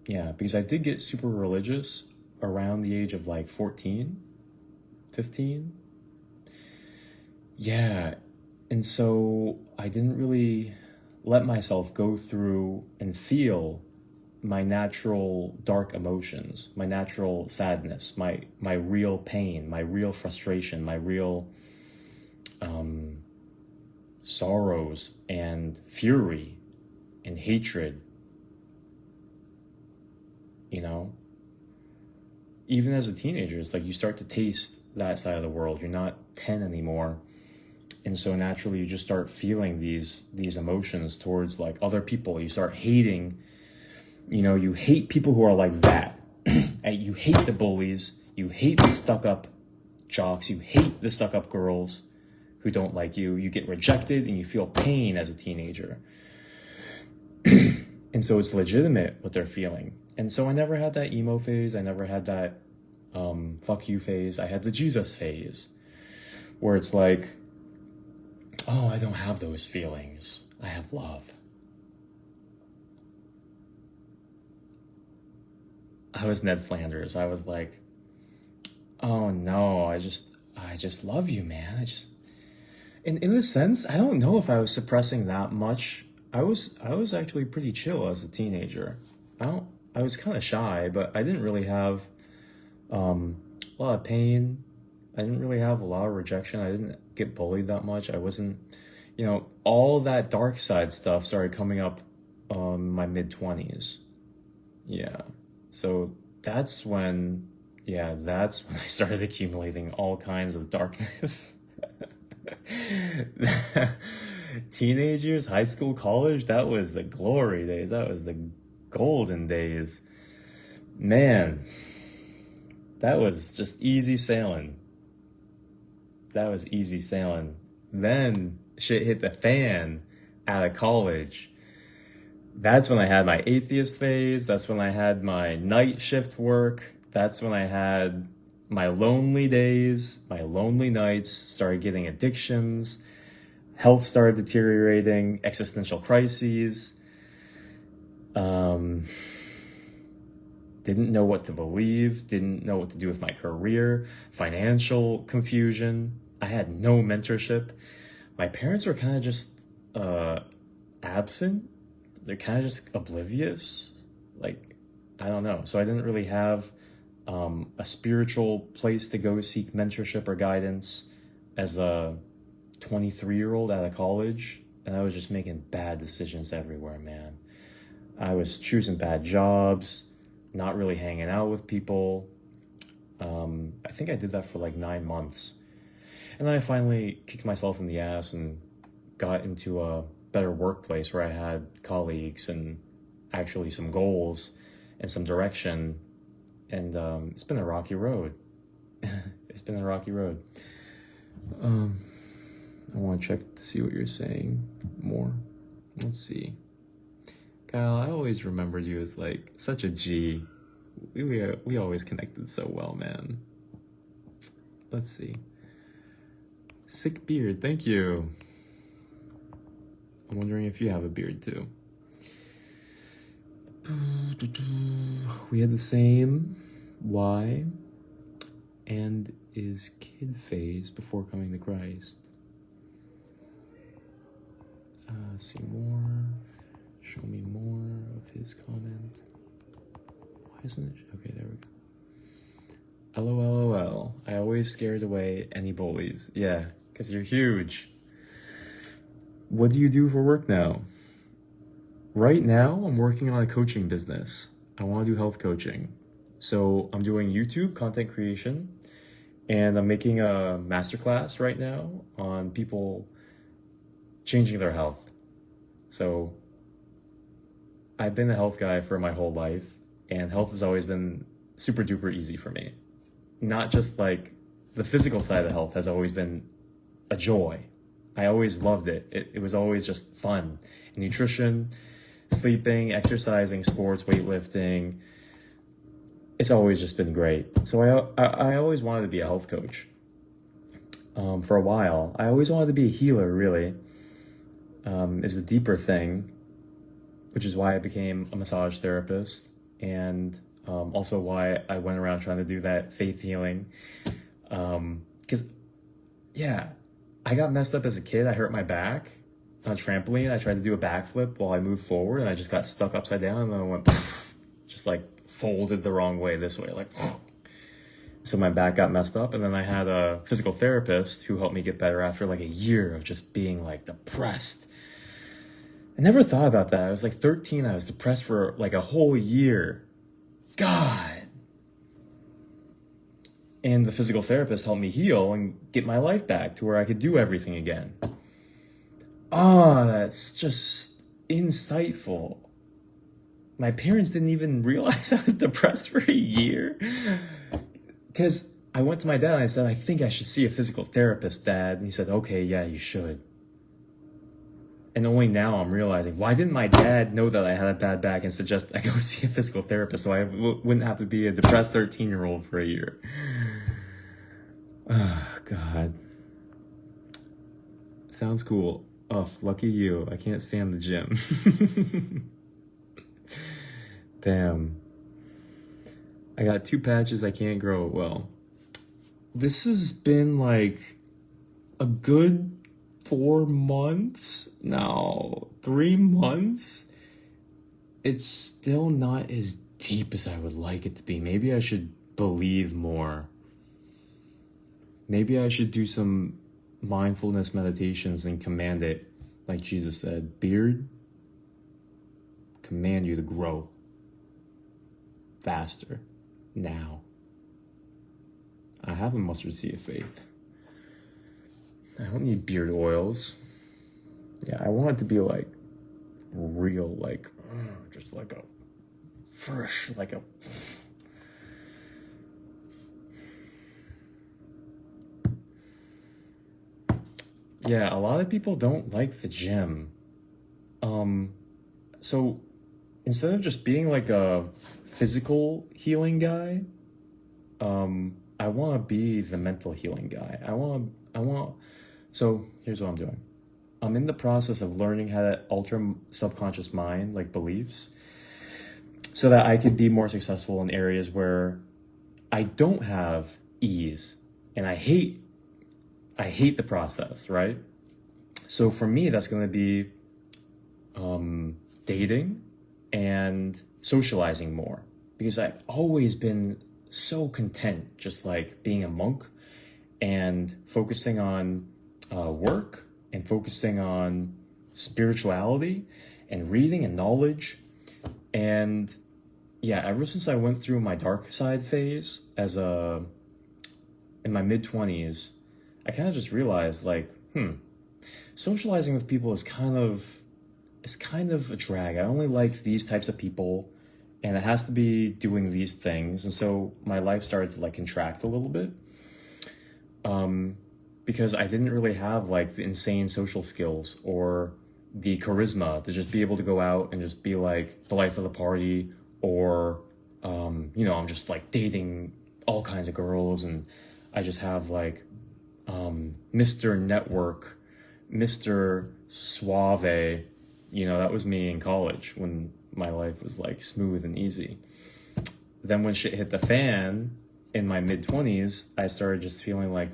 Speaker 1: because I did get super religious around the age of like 14, 15. Yeah. And so I didn't really let myself go through and feel my natural dark emotions, my natural sadness, my real pain, my real frustration, my real sorrows and fury and hatred, Even as a teenager, it's like you start to taste that side of the world. You're not 10 anymore. And so naturally you just start feeling these emotions towards like other people. You start hating, you hate people who are like that. And you hate the bullies. You hate the stuck-up jocks. You hate the stuck-up girls who don't like you. You get rejected and you feel pain as a teenager. And so it's legitimate what they're feeling. And so I never had that emo phase. I never had that fuck you phase. I had the Jesus phase, where it's like, oh, I don't have those feelings. I have love. I was Ned Flanders. I was like, oh no, I just love you, man. In a sense, I don't know if I was suppressing that much. I was actually pretty chill as a teenager. I was kind of shy, but I didn't really have a lot of pain. I didn't really have a lot of rejection. I didn't get bullied that much. I wasn't, all that dark side stuff started coming up my mid-20s. Yeah. So that's when I started accumulating all kinds of darkness. Teenage years, high school, college, that was the glory days. That was the golden days. Man, that was just easy sailing. Then shit hit the fan out of college. That's when I had my atheist phase. That's when I had my night shift work. That's when I had my lonely days, my lonely nights, started getting addictions, health started deteriorating, existential crises. Um, didn't know what to believe, didn't know what to do with my career, financial confusion. I had no mentorship. My parents were kind of just absent. They're kind of just oblivious. Like, I don't know. So I didn't really have a spiritual place to go seek mentorship or guidance as a 23-year-old out of college. And I was just making bad decisions everywhere, man. I was choosing bad jobs, not really hanging out with people. I think I did that for like 9 months. And then I finally kicked myself in the ass and got into a better workplace where I had colleagues and actually some goals and some direction. And it's been a rocky road. It's been a rocky road. I want to check to see what you're saying more. Let's see. Kyle, I always remembered you as like such a G. We always connected so well, man. Let's see. Sick beard, thank you. I'm wondering if you have a beard too. We had the same why and is kid phase before coming to Christ. See more. Show me more of his comment. Why isn't it? Okay, there we go. LOL. I always scared away any bullies. Yeah, because you're huge. What do you do for work now? Right now, I'm working on a coaching business. I want to do health coaching. So I'm doing YouTube content creation, and I'm making a masterclass right now on people changing their health. So I've been a health guy for my whole life, and health has always been super duper easy for me. Not just like the physical side of health has always been a joy. I always loved it. It was always just fun. Nutrition, sleeping, exercising, sports, weightlifting. It's always just been great. So I always wanted to be a health coach. For a while, I always wanted to be a healer, really. Is a deeper thing, which is why I became a massage therapist, and also why I went around trying to do that faith healing. Because, I got messed up as a kid. I hurt my back on a trampoline. I tried to do a backflip while I moved forward, and I just got stuck upside down, and then I went, just like folded the wrong way this way, like. So my back got messed up, and then I had a physical therapist who helped me get better after like a year of just being like depressed. I never thought about that. I was like 13. I was depressed for like a whole year. God. And the physical therapist helped me heal and get my life back to where I could do everything again. That's just insightful. My parents didn't even realize I was depressed for a year. Because I went to my dad and I said, I think I should see a physical therapist, Dad. And he said, okay, yeah, you should. And only now I'm realizing, why didn't my dad know that I had a bad back and suggest I go see a physical therapist so I wouldn't have to be a depressed 13-year-old for a year? Oh, God. Sounds cool. Oh, lucky you. I can't stand the gym. Damn. I got 2 patches. I can't grow it well. This has been like a good 4 months? No, 3 months? It's still not as deep as I would like it to be. Maybe I should believe more. Maybe I should do some mindfulness meditations and command it. Like Jesus said, beard, command you to grow faster now. I have a mustard seed of faith. I don't need beard oils. Yeah, I want it to be like real, like just like a fresh, like a. Yeah, a lot of people don't like the gym. So instead of just being like a physical healing guy, I want to be the mental healing guy. So here's what I'm doing. I'm in the process of learning how to alter subconscious mind, like beliefs. so that I could be more successful in areas where I don't have ease, and I hate the process, right? So for me, that's going to be dating and socializing more, because I've always been so content just like being a monk and focusing on work and focusing on spirituality and reading and knowledge. And yeah, ever since I went through my dark side phase in my mid-20s, I kind of just realized like, socializing with people is kind of a drag. I only like these types of people, and it has to be doing these things. And so my life started to like contract a little bit, because I didn't really have like the insane social skills or the charisma to just be able to go out and just be like the life of the party, or I'm just like dating all kinds of girls, and I just have like Mr. Network, Mr. Suave. That was me in college when my life was like smooth and easy. Then when shit hit the fan in my mid-20s, I started just feeling like,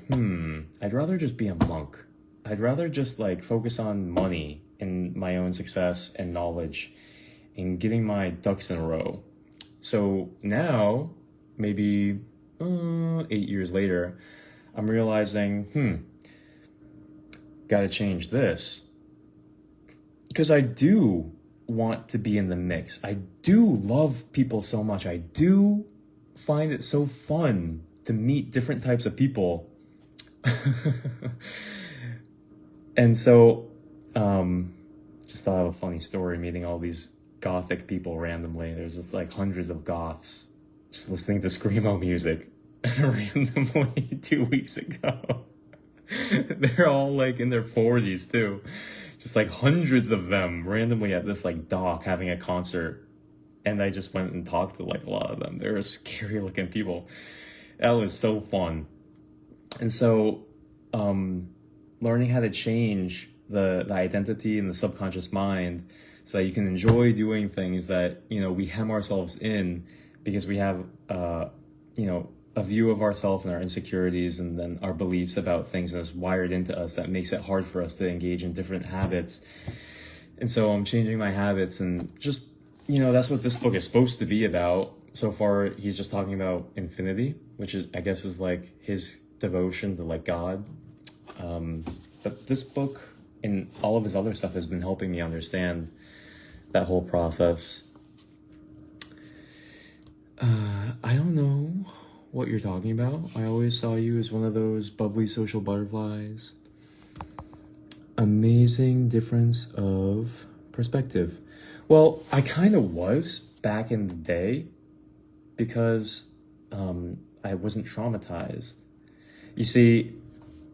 Speaker 1: I'd rather just be a monk. I'd rather just like focus on money and my own success and knowledge and getting my ducks in a row. So now, maybe 8 years later, I'm realizing, gotta change this. Because I do want to be in the mix. I do love people so much. I do find it so fun to meet different types of people. And so, just thought of a funny story meeting all these gothic people randomly. There's just like hundreds of goths just listening to screamo music randomly 2 weeks ago. They're all like in their 40s too. Just like hundreds of them randomly at this like dock having a concert. And I just went and talked to like a lot of them. They're scary looking people. That was so fun. And so, learning how to change the identity in the subconscious mind so that you can enjoy doing things that, we hem ourselves in because we have, a view of ourselves and our insecurities and then our beliefs about things that's wired into us that makes it hard for us to engage in different habits. And so I'm changing my habits, and just, that's what this book is supposed to be about. So far, he's just talking about infinity, which is, I guess, is like his devotion to like God. But this book and all of his other stuff has been helping me understand that whole process. I don't know what you're talking about. I always saw you as one of those bubbly social butterflies. Amazing difference of perspective. Well, I kind of was back in the day because I wasn't traumatized. You see,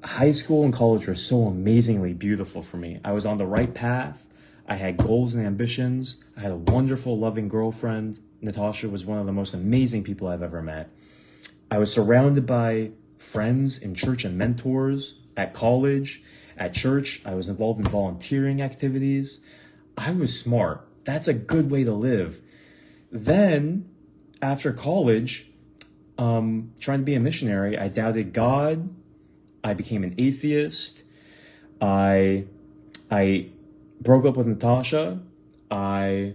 Speaker 1: high school and college were so amazingly beautiful for me. I was on the right path. I had goals and ambitions. I had a wonderful, loving girlfriend. Natasha was one of the most amazing people I've ever met. I was surrounded by friends in church and mentors at college, at church. I was involved in volunteering activities. I was smart. That's a good way to live. Then, after college, trying to be a missionary, I doubted God. I became an atheist. I broke up with Natasha. I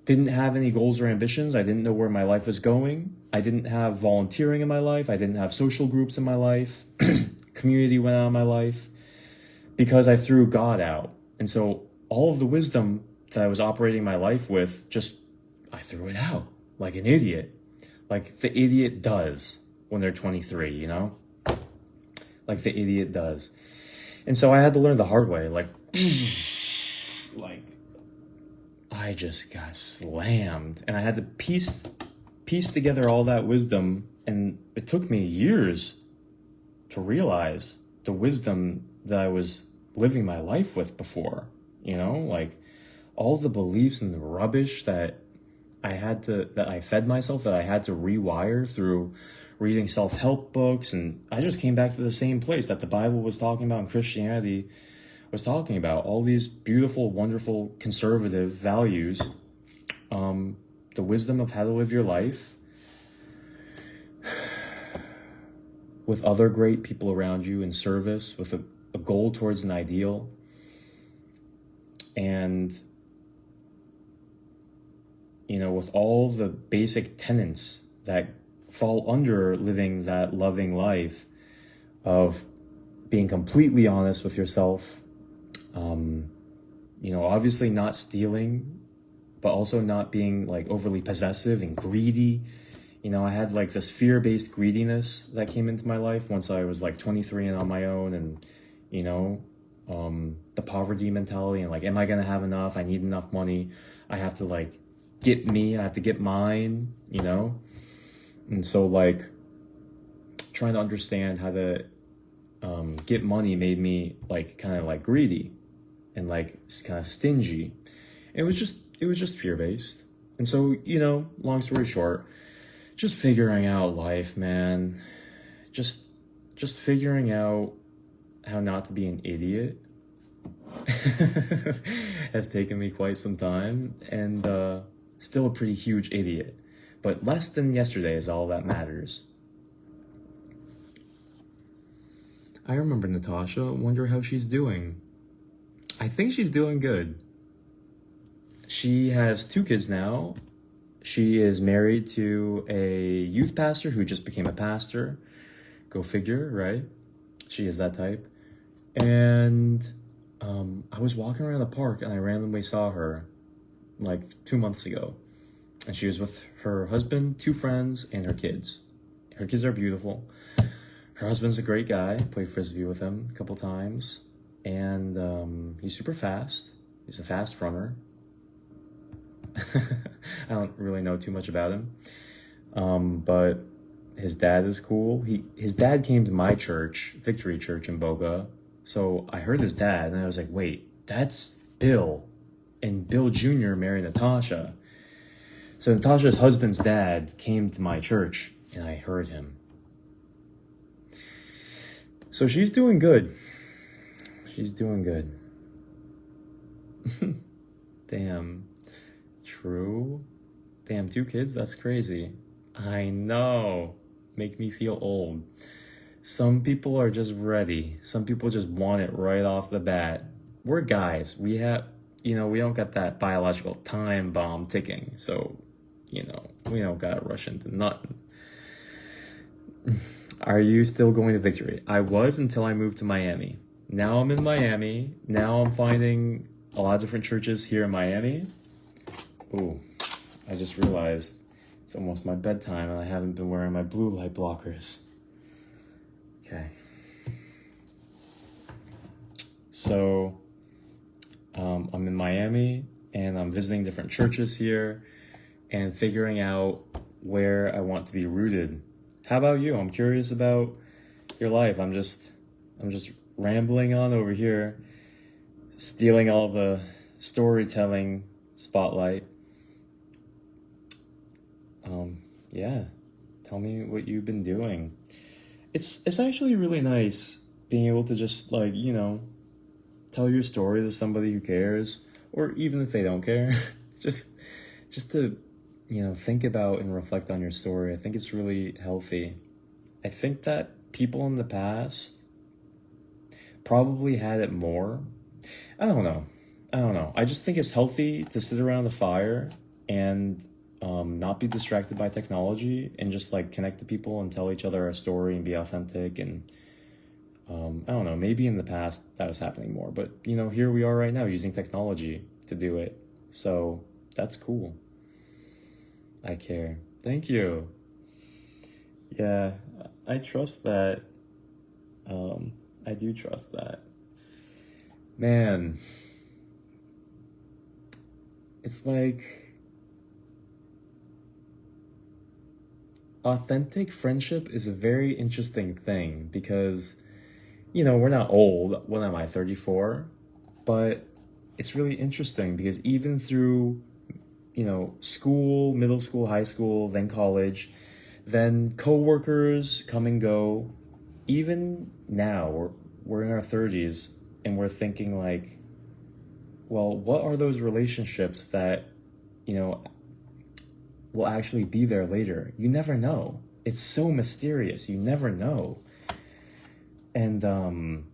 Speaker 1: didn't have any goals or ambitions. I didn't know where my life was going. I didn't have volunteering in my life. I didn't have social groups in my life. Community went out of my life because I threw God out. And so all of the wisdom that I was operating my life with, I threw it out like an idiot. Like the idiot does when they're 23, Like the idiot does. And so I had to learn the hard way. Like I just got slammed, and I had to piece together all that wisdom, and it took me years to realize the wisdom that I was living my life with before, like all the beliefs and the rubbish that I fed myself, that I had to rewire through reading self-help books. And I just came back to the same place that the Bible was talking about and Christianity was talking about, all these beautiful, wonderful, conservative values, the wisdom of how to live your life with other great people around you in service, with a goal towards an ideal. And, with all the basic tenets that fall under living that loving life of being completely honest with yourself, obviously not stealing, but also not being like overly possessive and greedy. I had like this fear-based greediness that came into my life once I was like 23 and on my own, and the poverty mentality and like, am I gonna have enough? I need enough money. I have to like get me. I have to get mine. And so like trying to understand how to get money made me like kind of like greedy and like kind of stingy. And it was just fear-based. And so, long story short, just figuring out life, man. Just figuring out how not to be an idiot has taken me quite some time, and still a pretty huge idiot. But less than yesterday is all that matters. I remember Natasha. Wonder how she's doing. I think she's doing good. She has 2 kids now. She is married to a youth pastor who just became a pastor. Go figure, right? She is that type. And I was walking around the park and I randomly saw her like 2 months ago. And she was with her husband, 2 friends, and her kids. Her kids are beautiful. Her husband's a great guy. Played Frisbee with him a couple times. And he's super fast. He's a fast runner. I don't really know too much about him. But his dad is cool. His dad came to my church, Victory Church in Boga. So I heard his dad and I was like, wait, that's Bill. And Bill Jr. married Natasha. So Natasha's husband's dad came to my church and I heard him. So she's doing good. She's doing good. Damn. True. Damn, 2 kids? That's crazy. I know. Make me feel old. Some people are just ready. Some people just want it right off the bat. We're guys. We have, we don't got that biological time bomb ticking. So, we don't gotta rush into nothing. Are you still going to Victory? I was until I moved to Miami. Now I'm in Miami. Now I'm finding a lot of different churches here in Miami. Ooh, I just realized it's almost my bedtime and I haven't been wearing my blue light blockers. Okay. So, I'm in Miami and I'm visiting different churches here and figuring out where I want to be rooted. How about you? I'm curious about your life. I'm just rambling on over here, stealing all the storytelling spotlight. Yeah, tell me what you've been doing. It's actually really nice being able to just like, tell your story to somebody who cares, or even if they don't care, just to, think about and reflect on your story. I think it's really healthy. I think that people in the past probably had it more. I don't know. I just think it's healthy to sit around the fire and not be distracted by technology and just like connect to people and tell each other a story and be authentic. And I don't know, maybe in the past that was happening more, but here we are right now using technology to do it. So that's cool. I care. Thank you. Yeah, I trust that. I do trust that. Man, it's like authentic friendship is a very interesting thing because, we're not old. When am I, 34? But it's really interesting because even through, school, middle school, high school, then college, then coworkers come and go. Even now, we're in our 30s and we're thinking like, well, what are those relationships that, will actually be there later. You never know. It's so mysterious. You never know. And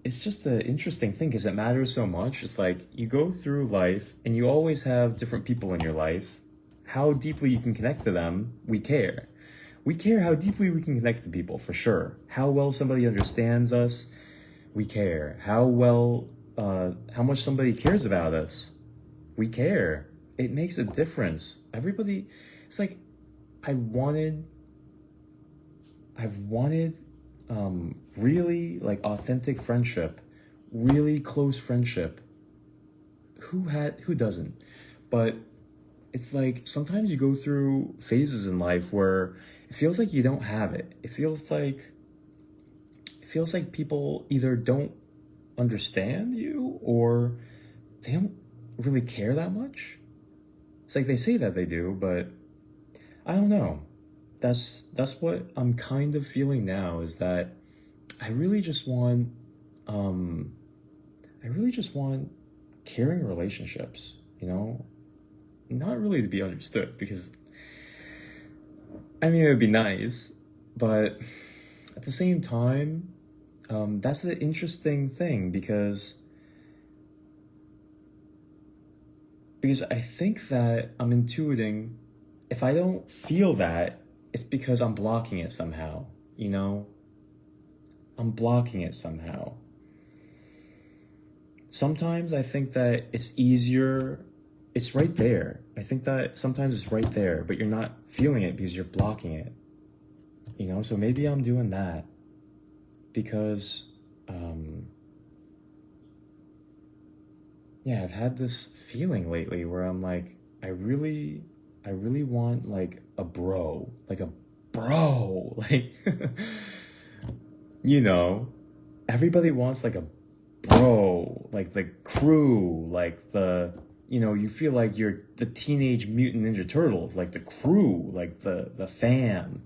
Speaker 1: it's just an interesting thing because it matters so much. It's like you go through life and you always have different people in your life. How deeply you can connect to them, we care. We care how deeply we can connect to people, for sure. How well somebody understands us, we care. How much somebody cares about us, we care. It makes a difference. Everybody, it's like, I've wanted really like authentic friendship, really close friendship. Who doesn't? But it's like sometimes you go through phases in life where it feels like you don't have it. It feels like people either don't understand you or they don't really care that much. It's like they say that they do, but I don't know. That's what I'm kind of feeling now, is that I really just want caring relationships, you know? Not really to be understood, because I mean, it would be nice, but at the same time, that's the interesting thing, because I think that I'm intuiting, if I don't feel that, it's because I'm blocking it somehow, you know? I'm blocking it somehow. Sometimes I think that it's easier, it's right there. I think that sometimes it's right there, but you're not feeling it because you're blocking it, you know? So maybe I'm doing that because, yeah, I've had this feeling lately where I'm like, I really want like a bro, like, you know, everybody wants like a bro, like the crew, like you feel like you're the Teenage Mutant Ninja Turtles, like the crew, like the fam.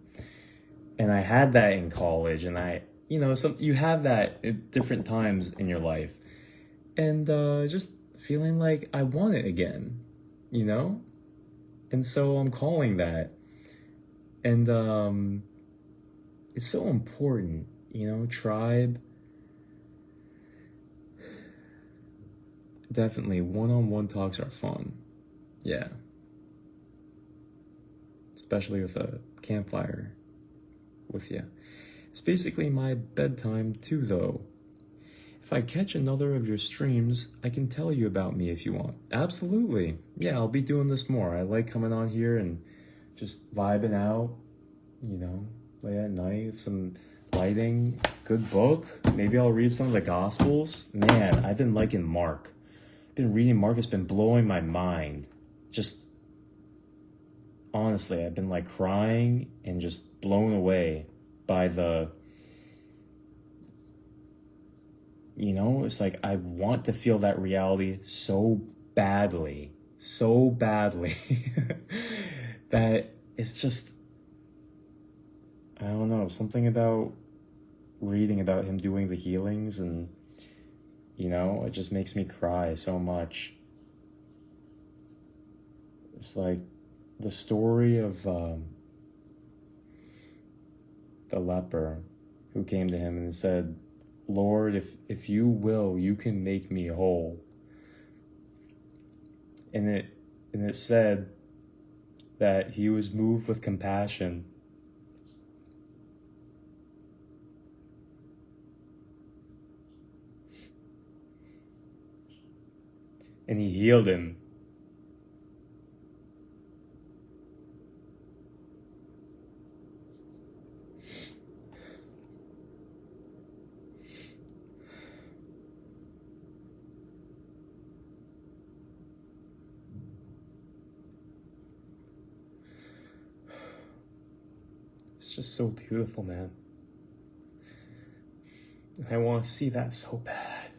Speaker 1: And I had that in college, and you have that at different times in your life. And just feeling like I want it again, you know? And so I'm calling that. And it's so important, you know, tribe. Definitely one-on-one talks are fun. Yeah. Especially with a campfire with you. It's basically my bedtime too, though. If I catch another of your streams, I can tell you about me if you want. Absolutely. Yeah, I'll be doing this more. I like coming on here and just vibing out, you know, late at night with some lighting, good book. Maybe I'll read some of the Gospels. Man, I've been liking Mark. I've been reading Mark. It's been blowing my mind. Just, honestly, I've been like crying and just blown away by it's like I want to feel that reality so badly, that it's just, I don't know, something about reading about him doing the healings, and it just makes me cry so much. It's like the story of the leper who came to him and said, Lord, if you will, you can make me whole. And it said that he was moved with compassion. And he healed him. It's just so beautiful, man. I want to see that so bad.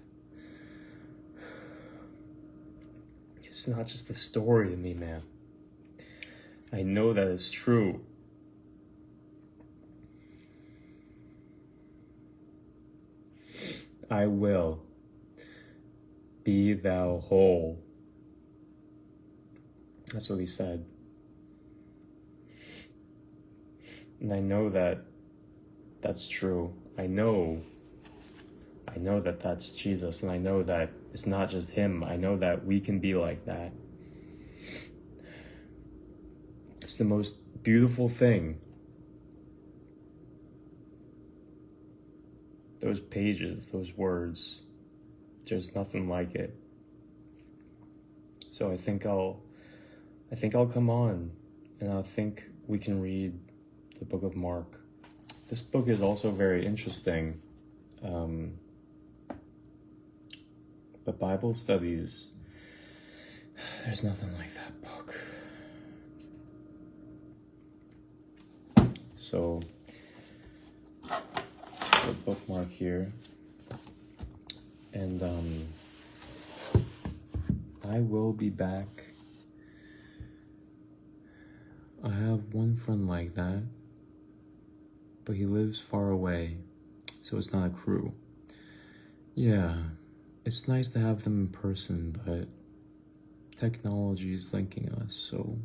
Speaker 1: It's not just a story to me, man. I know that it's true. I will. Be thou whole. That's what he said. And I know that that's true. I know that that's Jesus, and I know that it's not just him. I know that we can be like that. It's the most beautiful thing. Those pages, those words, there's nothing like it. So I think I'll come on, and I think we can read the book of Mark. This book is also very interesting. But Bible studies, there's nothing like that book. So, a bookmark here. And I will be back. I have one friend like that, but he lives far away, so it's not a crew. Yeah, it's nice to have them in person, but technology is linking us, so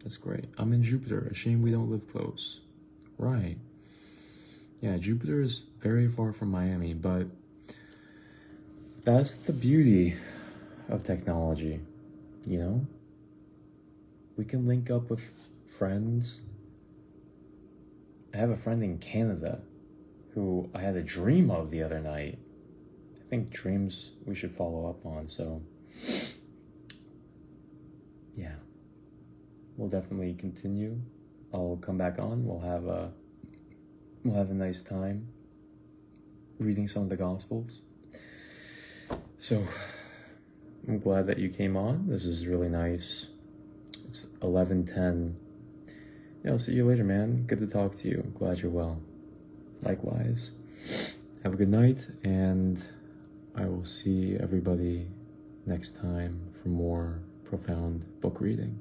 Speaker 1: that's great. I'm in Jupiter. A shame we don't live close. Right. Yeah, Jupiter is very far from Miami, but that's the beauty of technology, you know? We can link up with friends. I have a friend in Canada who I had a dream of the other night. I think dreams we should follow up on, so yeah. We'll definitely continue. I'll come back on. We'll have a nice time reading some of the Gospels. So I'm glad that you came on. This is really nice. It's 11:10. Yeah, I'll see you later, man. Good to talk to you. Glad you're well. Likewise. Have a good night, and I will see everybody next time for more profound book reading.